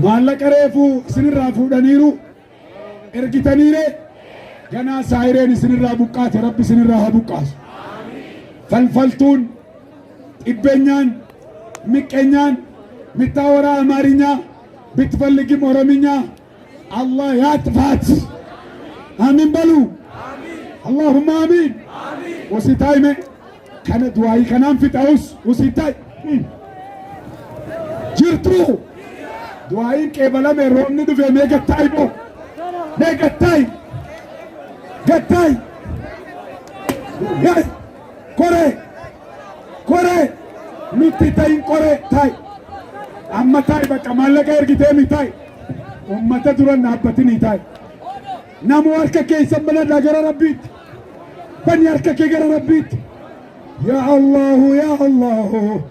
مالك ريفو سنرا فودانيرو ارغيتانيري جنا سايرين سنرا بوقات ربي سنرا بوقاس فلفلتون ابنيان مكنيان متاورا امارينيا بتفلقي مورمينيا الله ياتفات امين بلو اللهم امين. وسيتاي مي كانت دواي كنام في تاوس وسيتاي جرتو دواي كيبلا مي رومني دو في ميغا تاي بو ميغا تاي غتاي ياي كوري نوتي تاي كوري تاي اما تاي بقى مالك ارغيتيمي تاي امتا درن نابتني تاي نامو اركا كيسن بلا نغرا ربيت بني أركك يا ربيت يا الله يا الله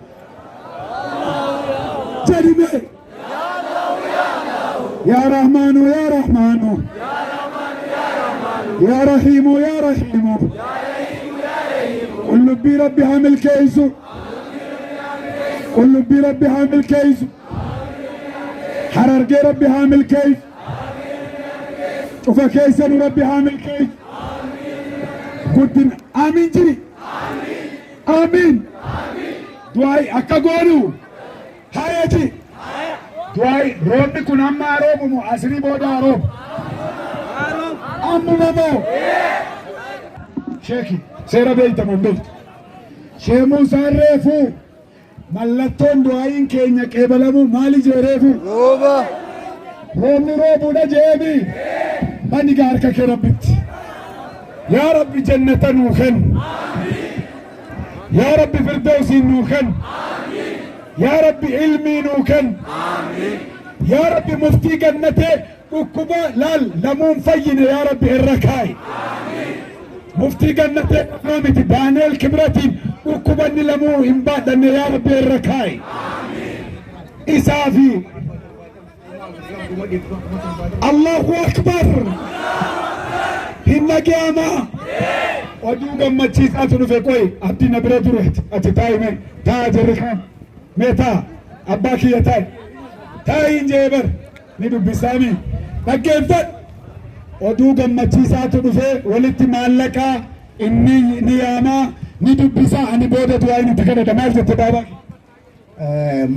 جرمي يا رحمن يا رحمن يا رحيم يا رحيم قل بربي عامل كيس قل بربي عامل كيس حرر ربي عامل كيف شوف كيس ربي عامل كيف قلتنا آمين جري آمين دعاي أكاغورو هايتي دعاي روبي كن أما روب معاصري بودا روب أمو مامو شيخي سيرا بيتا من بيت شيمو ساريفو ملتون دعاين كينيا كيبلمو مالي جيريفو روبا روبي روبو دا جيبي باني غاركا كربت يا رب جنة نوخن يا رب فردوس نوخن يا رب علمي نوخن يا رب مفتي جنته وكبا لال لمون فين يا رب الركاي مفتي جنته نامت دانيال كبرتين وكبا لمو امبادن يا رب الركاي إسافي الله أكبر هنا قيامة ودو غمتشيس أتنو في قوي أبدي نبرا دروت أتتاي من تاجر خان ميتا أباكي يتاي تاي إنجيبر ندو بسامي نقيفت ودو غمتشيس أتنو في ولتي مالكا إني نياما ندو بسا أني بودة دواي نتكنا دمال جتبابا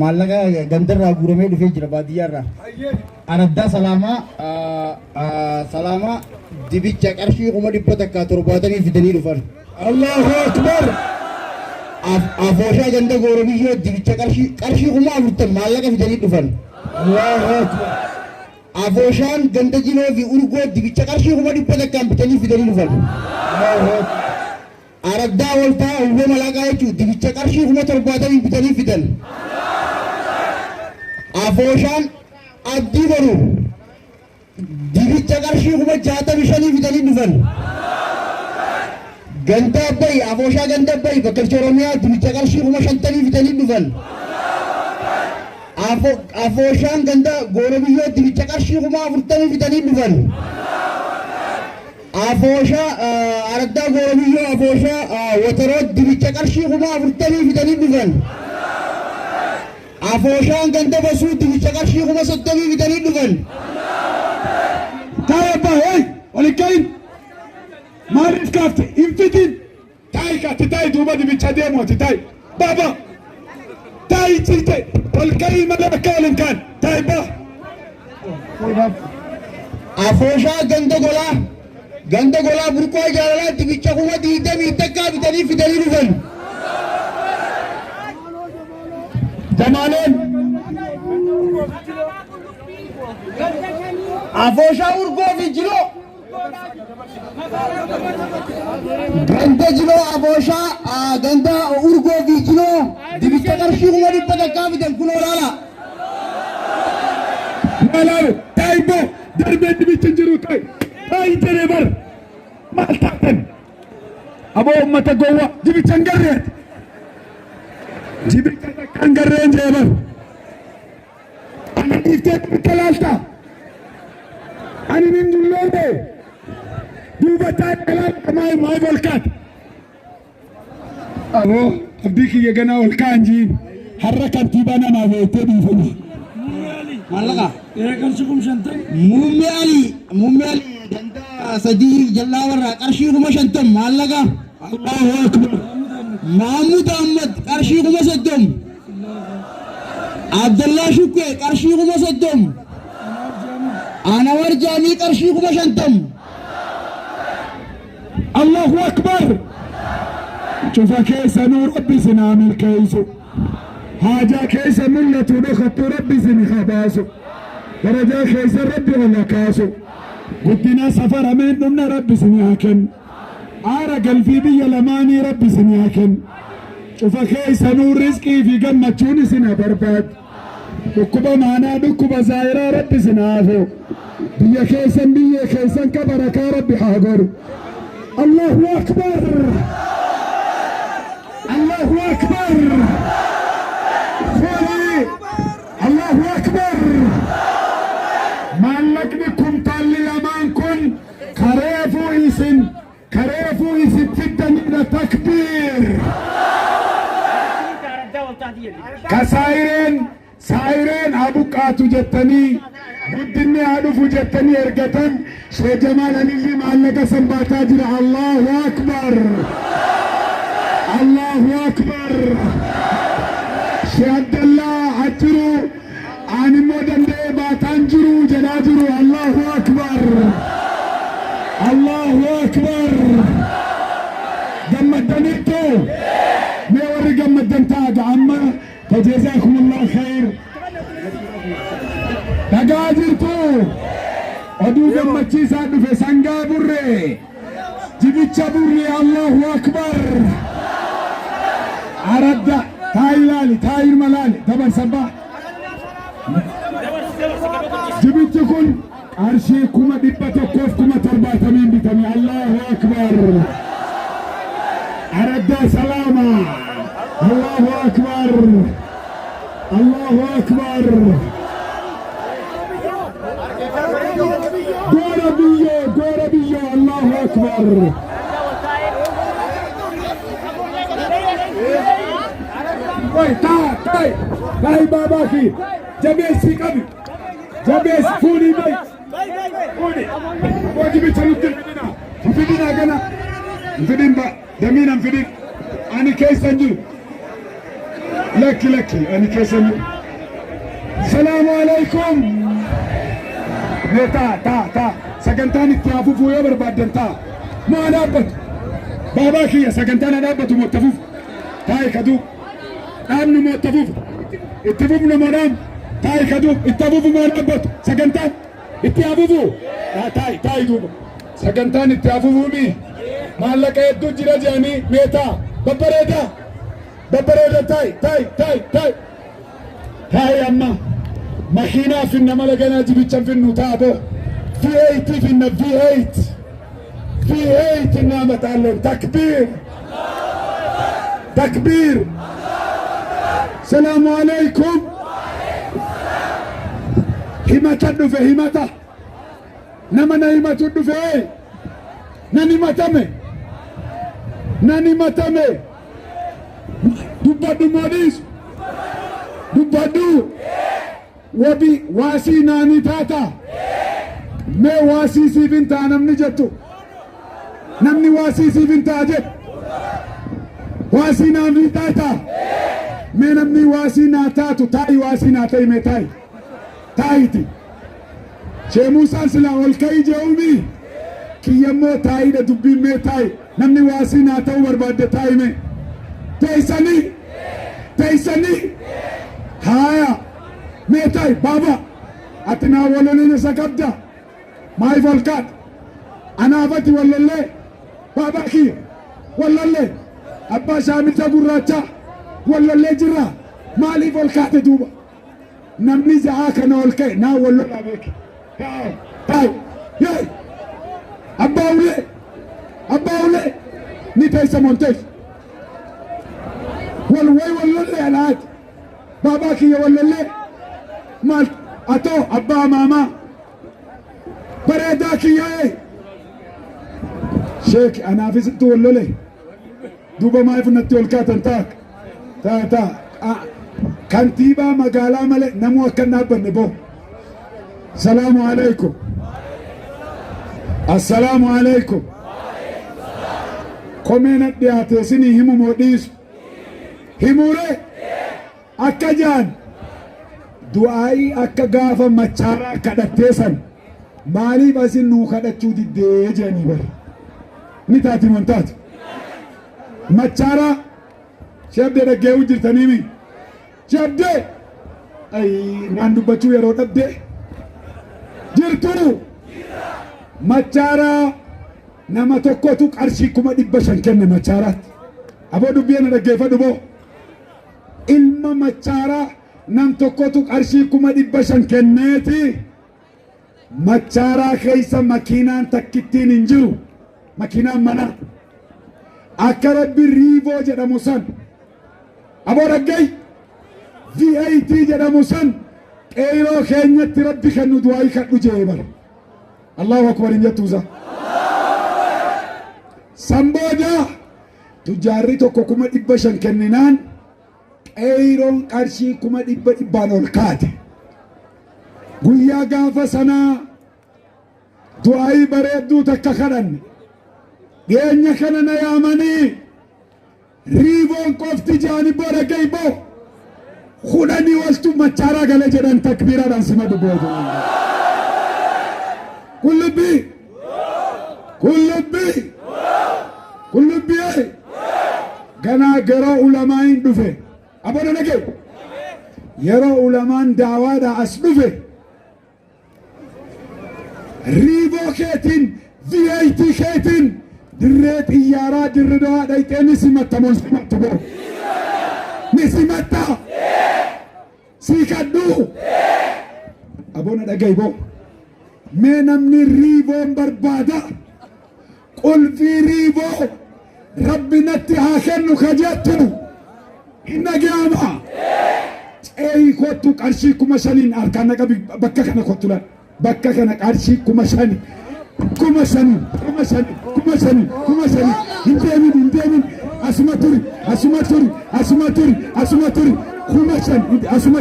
maallaqa gandarraa guuramee dhufee jira baadiyyaarraa. Anaddaa salaamaa dibicha qarshii 170 fidanii dhufan. Allahu Akbar. Afooshaa ganda goorobiyyoo dibicha qarshii 40 maallaqa fidanii dhufan. Allahu Akbar. Afooshaan ganda jinoo fi urgoo dibicha qarshii 100 bitanii fidanii dhufan. Allahu Akbar. Araddaa waltaa uwwee malaqaa jechuun dibicha qarshii 70 bitanii fidan. Afooshaan abdii baru dibicha qarshii 65 bitanii dhufan. Ganda abbayi afooshaa ganda abbayi bakka Oromiyaa dibicha qarshii 50 bitanii dhufan. Afooshaan ganda goorobiyyoo dibicha qarshii 40 bitanii dhufan. Afoosha araddaa goorobiyyoo afoosha wataroo dibicha qarshii 40 fidanii dhufan. Afooshaan ganda basuu dibicha qarshii 30 fidanii dhufan. Taa'ee hey waliin maaliif kaafte hin fidin taa'ee kaafte taa'ee دوبا دي بتشدي موتي تاي بابا تاي تيتي والكلمة لا كان كان تاي با أفوشا ganda gola burko jaalala dibicha kuma diidami takka bitanii fidanii dhufan jamaaleen Afosha urgoo fi jiloo ganda jiloo Afosha ganda urgoo fi jiloo dibicha qarshii kuma dhibba takka bitan kunoo laala malaalu taayibo darbee dibicha jiru tayi jedhee bar maal taatan aboo ummata gowwa dibicha hin garreet dibicha takka hin garreen jee bar ani dhiiftee dibicha laalta ani nin dulloode duuba taa'ee laalta maay volkaat aboo abdii kiyya ganaa ol ka'an jiin har'a kantiibaa namaa beektee dhiifama Malaga Mumme Ali ganda sadi jalla warra qarshi kuma shantam malaga Allahu akbar Mahmud Ahmad qarshi kuma saddam Abdullah Shukwe qarshi kuma saddam Anwar Jami qarshi kuma shantam Allahu akbar شوفا كيس نور ربي سنعمل كيسو حاجة كيس ملة نخط ربي سني خباسو درجة كيس ربي ولا كاسو قدنا سفر من ضمن ربي سني هكن عارق في بي لماني ربي سني هكن شوفا كيس نور رزقي في قمة توني سنة برباد دكوبا معنا دكوبا زائرة ربي سنعافو بي كيسا كبرك ربي حاضر الله أكبر الله أكبر خولي الله أكبر مالكنكم تالي لمان كن كريفو إسن جدا من التكبير كسائرين أبوكاتو جتني بدني عدفو جتني إرقتن شو جمال اللي معلقة سنباتا جرع الله أكبر الله أكبر شهد الله عجرو عن مودن ديبا تنجرو جناجرو الله أكبر الله أكبر جمدنيتو ميوري جمدن تاج عما فجزاكم الله خير تجاجرتو ودو جمتشي سادو في سنگا بري جبتشا بري الله أكبر عردا تايلالي تاير ملالي دبر سبا جبتكم عرشي كما دبتو كوف كما ترباتا من بتمي الله أكبر عردا سلاما الله أكبر الله أكبر غورا بيو الله أكبر Woi, tai baba ki, jabesi kabi, jabesi funi bai, funi. Wajib calutkan fidina gana, fidin ba, damina fidin. Ani kaisanju, laki, ani kaisanju. Assalamu alaikum. Ta, sagantani tiafu fuya berbadan ta. Ma dapat, baba ki sagantana dapat mutafuf. Tai kadu. أمن متفوف اتفوف نمرام تاي كدوب اتفوف ما نبت سكنتان اتفوفو تاي دوب سكنتان اتفوفو مي مالك يدو جرا جاني ميتا ببريدا تاي أما ماكينة في النملة جنا جبتشن في النوتابو في 8 في النب في 8 النامة تعلم تكبير السلام عليكم همتا دفه همتا نمنا همتا دفه ناني متامي دبادو موديس دبادو وبي واسي ناني تاتا مي واسي سيفنتا نمني جتو نمني واسي سيفنتا جت Waasina amri taata. Mee namni waasina taatu taa'i waasina ta'i mee taa'i. Taa'iti. Shee Muusaan silaa ol ka'ii je'uumi. Kiyyammoo taa'idha dubbiin mee taa'i. Namni waasina ta'uu barbaadde taa'i mee. Teessanii. Teessanii. Haaya. Mee taa'i baaba. Ati naa walloleen isa qabda. Maayif ol kaata. Anaafati wallollee. Baaba kiyya. Wallollee. Abbaa shaamilta gurraacha. Wallollee jirra. Maaliif ol kaate duuba. Namni ja'aa kana ol ka'e naa wallolaa beeke. Taa'u. Yee. Abbaa ulee. Abbaa ulee. Ni teessa monteessu. Wallollee alaati. Baabaa kiyya wallollee. Maal atoo abbaa maamaa. Bareedaa kiyyaa'ee. Sheek anaafisitti wallolee. Duuba maaliif natti ol kaatan taa. Kantiibaa magaalaa malee namuu akka hin dhaabbanne boo. Salaamu alaikum. Assalaamu alaikum. Komeen dhiyaate isinii himu moo dhiisu? Himuuree akka jaan du'aayii akka gaafa machaaraa kadhatteessan maaliif asin nuu kadhachuu diddee jedhanii bari. Ni taati moo hin taatu? Machaaraa shabdee dhaggeeffachaa jirtaniimi. Shabdee naan dubbachuu yeroo dhabdee jirtu. Machaaraa nama tokkotu qarshii 500 kenne machaaraatti. Aboo dubbii na dhaggeeffadhu boo. Ilma machaaraa nam tokkotu qarshii 500 kenneeti. Machaaraa keessa makiinaan takkittiin hin jiru. Makiinaan mana. Akka rabbi riivoo jedhamu san. Aboo dhaggeey. VAT jedhamu san. Qeyroo keenyatti rabbi kennu du'aayii kadhu jee bara. Allahu akbar hin jettuusa. Sambooda tujaarri tokko 500 kenninaan qeyroon qarshii 100 ol kaate. Guyyaa gaafa sanaa du'aayii bareedduu takka kadhanne. Dhiyeenya kana na yaamanii riivoon qofti jaani booda geeyboo kudhanii waltu machaaraa galee jedhan takbiiraadhaan sima dubbootu. Kullubbii. Kullubbii. Kullubbii. Ganaa yeroo ulamaan dhufe. Abboon dhagee. Yeroo ulamaan daawaadhaa as dhufe. Riivoo keetiin VAT keetiin dirree xiyyaaraa dirree dawaa dhayxee ni simatta moo simattu boo. Ni simatta. Sii kadhuu. Abboon dhagee boo. Mee namni riivoon barbaada. Qulfii riivoo rabbi natti haa kennu ka jettu hin dhaga'ama. Ceeyi kottu qarshii 5,000 harkaan naqabi bakka kana kottu lan. Bakka kana qarshii 5,000. 5,000. Hin deemin. Asuma turi. 5,000 asuma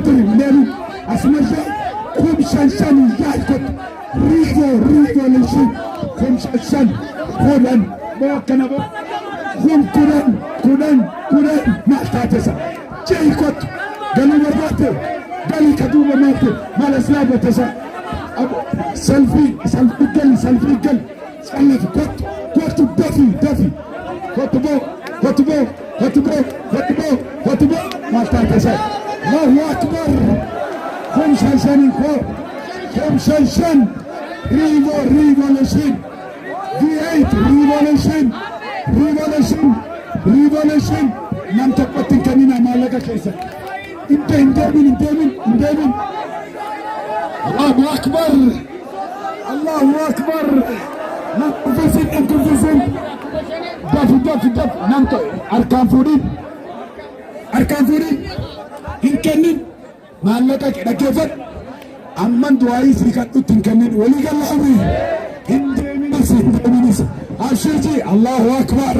turi hin deemin. Asuma jaa 5,000 jaa kottu. Riivoo lishin 5,000 kudhan boo kana boo kudhan maal taatesa jee kottu galii barbaate galii kaduuba maate maal islaabatesa salfii gali sallafi kottu dafi kottu boo maal taatesa Allahu akbar 5,000 Revolution V8 Revolution nam tokkotti kennina maallaqa keessa hin deemin Allahu akbar nam kufisin dafi nam to harkaan fuudhin hin kennin maallaqa dhaggeeffadhu amman du'aayii sii kadhutti hin kennin walii gallaami hin deeminis abshirji Allahu akbar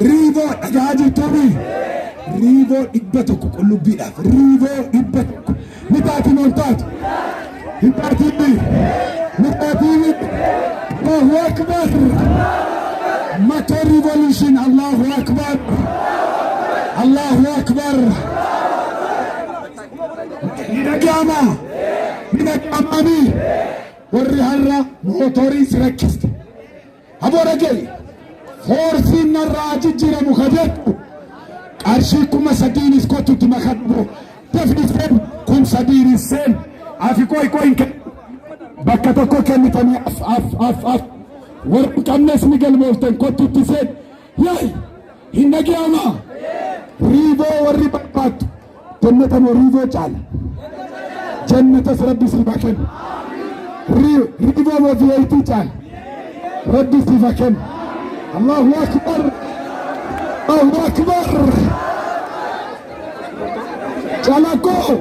riivoo dhagaa jirtuumi riivoo 100 qullubbiidhaaf riivoo 100 ni taati moo hin taatu hin taatiifi Allahu akbar Mato revolution. Allahu Akbar. Allahu Akbar. Minagama. Minagamani. Warri harra motori sirakist. Abora gay. Forsi narraji jira mukhajetu. Arshi kuma sadini skotu timakadbu. Tafni sen kum sadini sen. Afi koi inke. Bakka tokko kennitanii af warri qabnes ni galmooftan kottutti seen yaay hin dhaga'ama riiboo warri barbaaddu jannatamoo riiboo caala jannatas rabbi siif haa kennu riiboo moo vi'eetii caala rabbi siif haa kennu Allahu akbar Allahu akbar calaqoo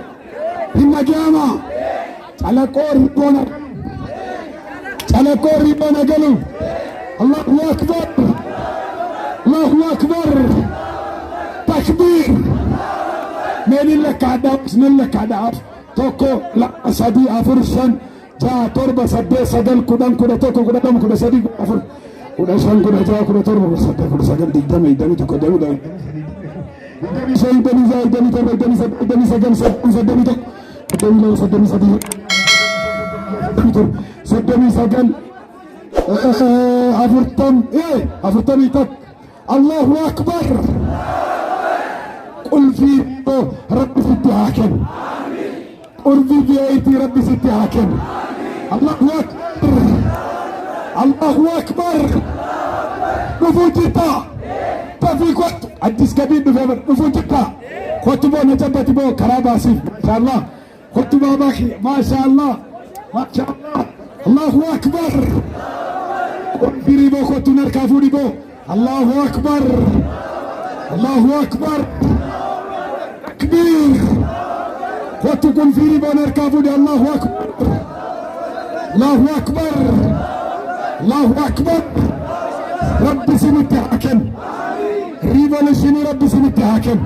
hin dhaga'ama calaqoo riiboona calaqoo riiboona galu Allahu akbar Allahu akbar takbir meelin lakkaadhaaf isnin lakkaadhaaf tokko lama sadii afur shan jaha torba saddeet sagal kudhan kudha tokko kudha lama kudha sadii kudha afur kudha shan kudha jaha kudha torba kudha saddeet kudha sagal digdami tokko digdami shanii digdami jaha digdami torba digdami sagal digdami tokko digdami lama digdami sadii صدمي سجل أفرتم يتك الله أكبر قل في رب ستي حاكم قل في بيتي رب ستي حاكم الله أكبر الله أكبر نفوتتا تفي قط أديس كبير نفبر نفوتتا خطبو نجبت بو كراباسي ما شاء الله خطبو باكي ما شاء الله ما شاء الله الله أكبر بريبو خطو نركافو ريبو الله أكبر الله أكبر كبير خطو كن في ريبو نركافو دي الله أكبر الله أكبر الله أكبر ربي سنتي حاكم ريبو لشني ربي سنتي حاكم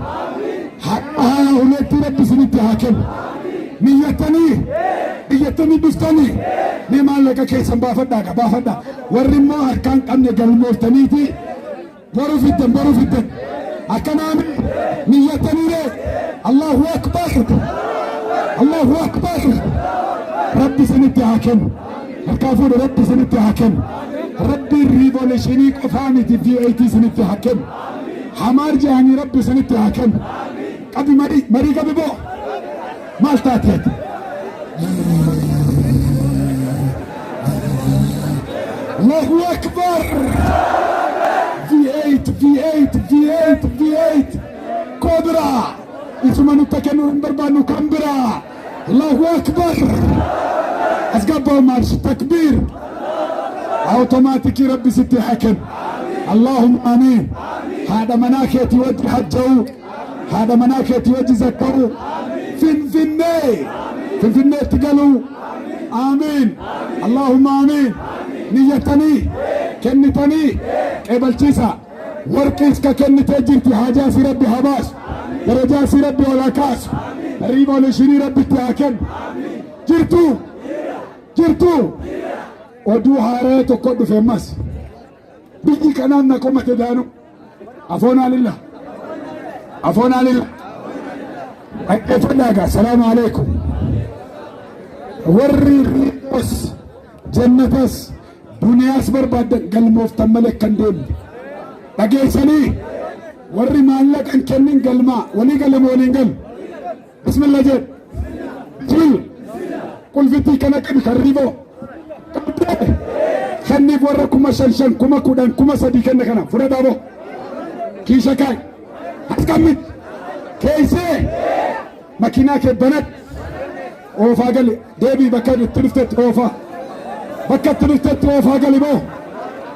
هؤلاء ربي سنتي حاكم niyyatanii dhuftanii ni maallaqa keessan baafadhaa warri immoo harkaan qabne galmooftaniiti boru fiddan akkanaami niyyataniire Allahu akbar Allahu akbar rabbi sinitti haa kennu harkaa fuudhe rabbi sinitti haa kennu rabbi riivoleeshinii qofaa miti VAT sinitti haa kennu hamaar jahanii rabbi sinitti haa kennu qabi marii qabi boo maal taateeti Allahu Akbar V8 Cobra isuma nutti kennu hin barbaannu kan biraa Allahu Akbar asgabbaa'u marsh takbir awutomaatikii rabbi sitti haa kennu Allahumma amiin haadha manaa keetii wajji hajja'u haadha manaa keetii wajji zakka'u finfinnee تقالوا آمين اللهم آمين نيتني كنتني قبل تيسا ورقيس كنتي جرتي حاجة في ربي حباس درجة في ربي ولا كاس ريفولوشني ربي تاكن جرتو ودو هاريتو قد في مس بيجي كنان نكم تدانو عفونا لله السلام عليكم وري ريبوس جنتس دنياس برباد قلموف تملك كندين بقيسني وري مالك ان كنين قلما ولي قلم ولي بسم الله جد قل فتي كنك بكريبو خني وركم شنشن كما كودان كما سدي كنكنا فرادابو كيشكاي هتكمل كيسه ماكيناك بنات اوفا قال ديبي بكر تلفتت اوفا بكت تلفتت اوفا قال بو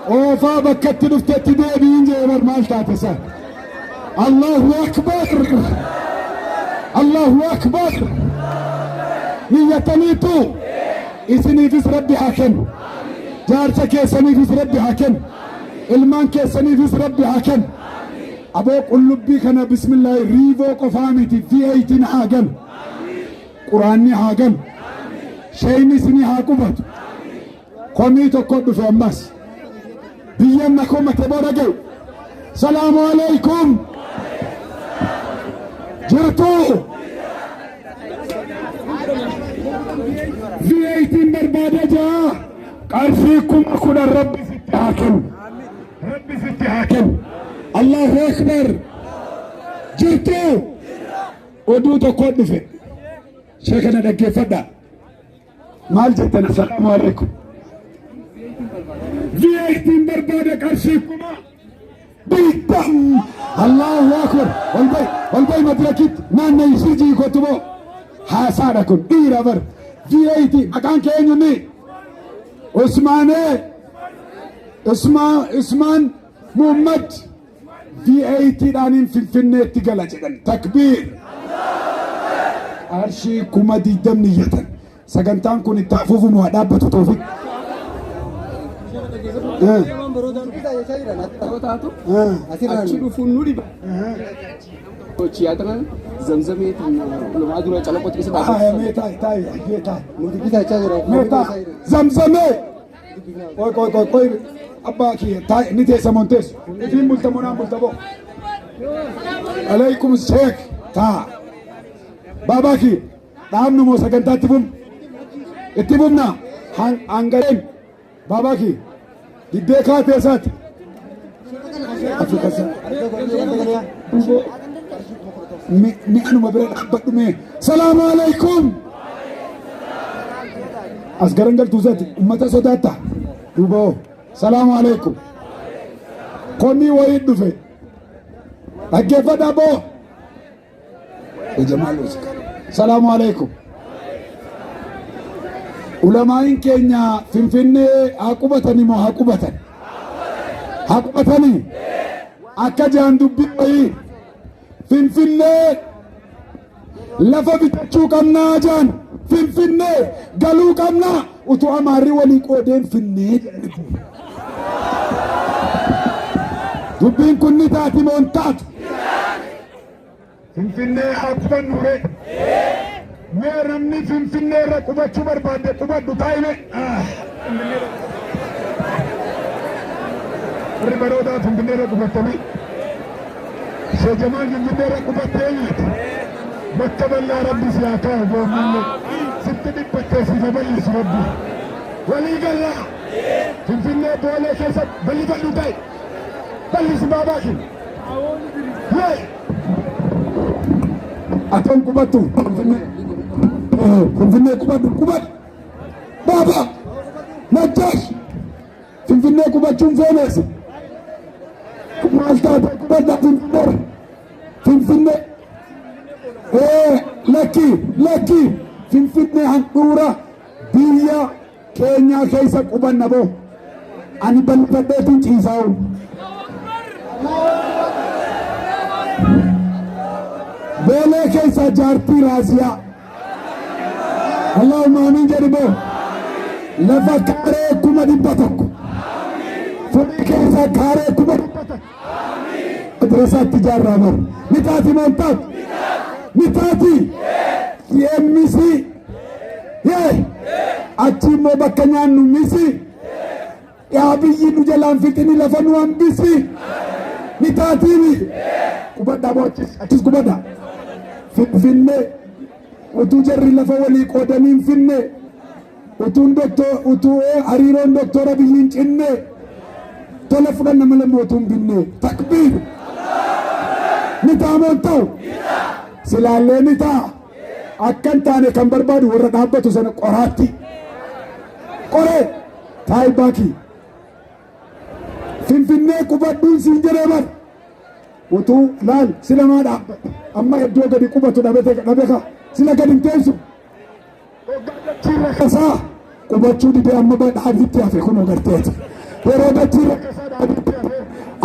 اوفا بكت تلفتت ديبي انجي مال تاتسا الله اكبر الله اكبر نيتنيتو اسني في ربي حاكم جارتك سني في ربي حاكم المان كسني في ربي حاكم ابو قلبي كان بسم الله ريفو قفامتي في ايتين حاكم قراني حاكم شيني سني حاكمت قومي تقود في امس biyyan makoo mate booda ga'u salaamu alaikum jirtu V18 barbaada jaa qarshii 10,000 rabbi sitti haa kennu rabbi sitti haa kennu Allahu akbar jirtu oduu tokko dhufe sheekana dhaggeeffadha maal jettan assalaamu alaikum V18 barbaada qarshii 10,000 bitam Allahu akbar walbay madrakit naanna isijii kotubo haasaadha kun dhiira bar V18 maqaan keenyu ni Usmaan Muhammad V18 dhaaniin Finfinneetti gala jedhan takbiir qarshii 20,000 niyyatan sagantaan kun itti hafuufu nu haa dhaabbatu toofiq achi dhufuun nu dhiba. Tiyaatira zamzameetiin lumaa dura calaqqootti keessa meetaa zamzamee qoy abbaa kiyya taa'e ni teessa monteessu ifiin bulta monaan bulta boo alaykum sheek taa baabaa kiyya dhaabnu moo sagantaa itti bumna hangareen baabaa kiyya diddee kaatee isaati afrikasa mi'anuma bira dhaabbadhu mee salaamu alaikum as garan galtuu isaati ummata sodaatta duuboo salaamu alaikum komii wayii dhufe dhaggeeffadhaa boo ejamaaluus salaamu alaikum ulamaa'iin keenya finfinnee haa qubatanii moo haa qubatan haa qubatanii akka jaan dubbii wayii finfinnee lafa bitachuu qabnaa jaan finfinnee galuu qabnaa utuu amaarri walii qoodeen finnee dubbiin kun ni taati moo hin taatu finfinnee haa qubannu ree mee namni finfinnee irra qubachuu barbaade qubadhu taa'ime warri baroodaa finfinnee irra qubattanii Sejamaan finfinnee irra qubattee bakka bal'aa rabbi si haa kaa'u boomillee sitti dhibbattee si babal'isu rabbi walii gallaa finfinnee boolee keessa bal'ifadhu ta'e bal'isi baabaa kin aton qubattu finfinnee qubadhu baaba najjaash finfinnee qubachuun feeneessa maal taate qubadhaa finfinnee lakki finfinnee handhuura biyya keenyaa keessa qubanna boo ani bal'ifadheetiin ciisaa'u boolee keessa jaartii raasiyaa Allahumma amiin jedhi boo lafa kaaree 100,000 furii keessa kaaree 100,000 madrasaatti ijaarraa bar ni taati moo hin taatu ni taati misi achi immoo bakka nyaannu misi yaa biyyi nu jalaan fixini lafa nu hambisi ni taatiimi qubadhaa boo achis qubadhaa finfinnee utuu jarri lafa walii qoodanii hin finne utuu hariiroon doktora biyyiin cinne tola fudhanna malee mootuun binne takbiir ni ta'a moo hin ta'u silaallee ni ta'a akkan taane kan barbaadu warra dhaabbatu sana qoraatti qoree taayibaakii finfinnee qubadhuun siin jedhee bar utuu laal silamaa dhaabbata amma iddoo gadi qubatu dhabe ka sila gadi hin teessu rakkasaa qubachuu didee amma dhaabitti hafe kun agarteeti yeroo dachii rakkasaa dhaabitti hafe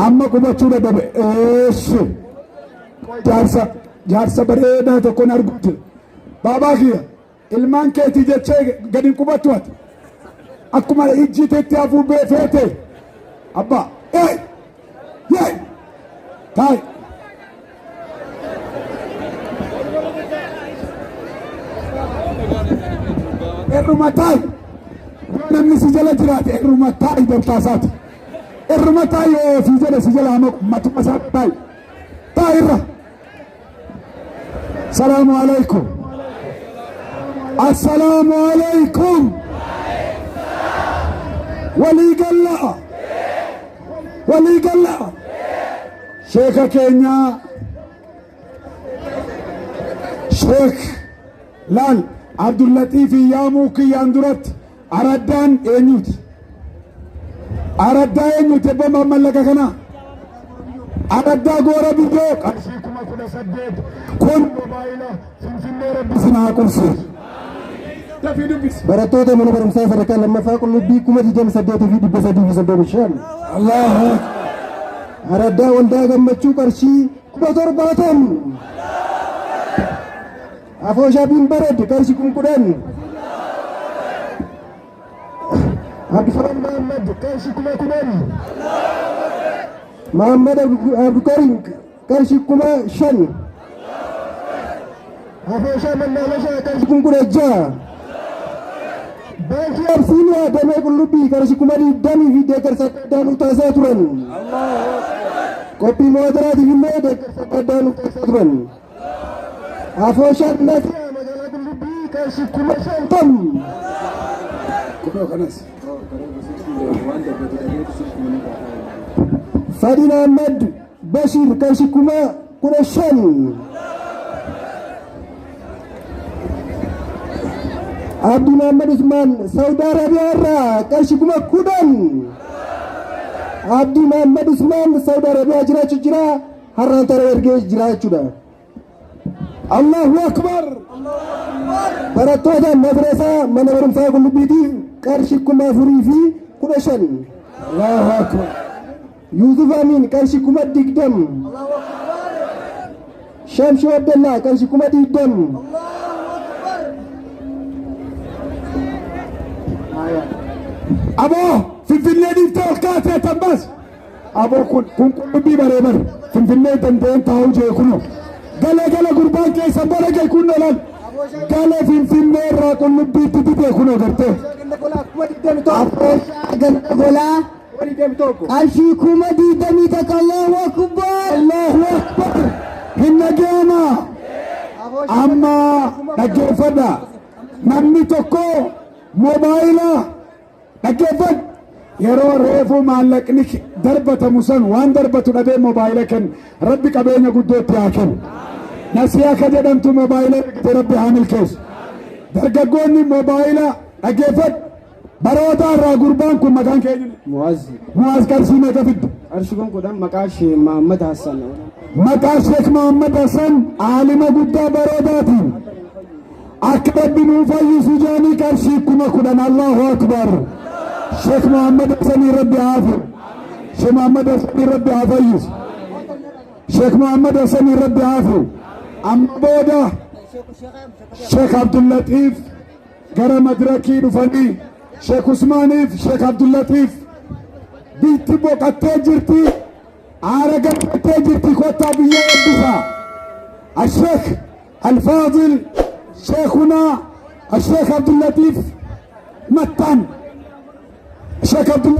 amma qubachuu dadhabe eessu jaarsa bareedaa tokkon arguuti baabaa kiyya ilmaan keetii jechee gadi hin qubattu ati akkuma ijjiteetti hafuu beefeete abbaa taa'e irruma taa'i namni si jala jiraate irruma taa'i dabtaasaati irmata yoo fi jala si jala matuma saatay taira. Assalamu alaikum. Assalamu alaikum. Wali galla Sheikh Kenya Sheikh Lal Abdul Latif Yamu Kiyandurat Aradan Enyut Arada Enyut Bama Malaka kana Arada Gora Bido Kuma kuna sadded kun mobaila Finfinne Rabbi sina kursi barattoota mana barumsaa sadarkaa lammaffaa qullubbii 28,835 Allahu Araddaa Waldaa Gammachuu qarshii 70,000 Afooshabiin Bareed qarshii 10,000 Abdulsalam Muhammad qarshii 10,000 Muhammad Abdukarim qarshii 5,000 Afooshaa Mannaalashaa qarshii 16,000 Banki Absiiniyaa damee qullubbii qarshii 20,000 fi deeggarsa addaan utaasaa turan. Qophii mootaraatiif illee deeggarsa addaan utaasaa turan. Afooshaan Nasiyaa magaalaa qullubbii qarshii 50,000. Fadil Ahmad Bashir qarshii 15,000. Abdi Muhammad Usman Saudi Arabia qarshii 10,000. Abdi Muhammad Usman Saudi Arabia jiraachuu jira har'aan tara ergee jiraachuudha. Allahu Akbar. Barattoota madrasaa mana barumsaa qullubbiitiif qarshii 4,000 fi 15,000. Allahu Akbar. Yusuf Amin qarshii 20,000. Allahu Akbar. Shamsu Abdullah qarshii 20,000. Abo Finfinnee diiftee kaatee tambas abo kun qullubbii bareebar Finfinnee dandeen taa'uu jee kuno galee gurbaan keessa bara gay kuno lan galee Finfinnee irraa qullubbiitti bitee kuno gartee ganda golaa qarshii 20,000 Allahu Akbar hinna geema amma dhaggeeffadha namni tokko mobaayila dhaggeeffadha yeroo reefu maallaqni darbatamu san waan darbatu dhabee mobaayila kennu rabbi qabeenya guddootti haa kennu nasiyaa ka jedhamtu mobaayila rabbi haa milkeessu dargaggoonni mobaayila dhaggeeffadha baroota irraa gurbaan kun maqaan keenya Mu'aaz qarshii meeqa fidda Qarshii kun kudhan maqaa Sheekh Muhammad Hassan. maqaa Sheekh Muhammad Hassan aalima guddaa barootaatiin akka rabbi nuu fayyisu jaanii qarshii 10,000 Allahu Akbar. Sheikh Muhammad Hassan Rabbi Hafiz Sheikh Muhammad Hassan Rabbi Hafiz Sheikh Muhammad Hassan Rabbi Hafiz amma booda Sheikh Abdul Latif gara madrakii dhufanii Sheikh Usmaaniif Sheikh Abdul Latif biitti boqattee jirti aara gadhattee jirti kottaa biyya eebbisaa Sheikh Al-Fadil Sheikhuna Sheikh Abdul Latif Mattan Sheikh Abdul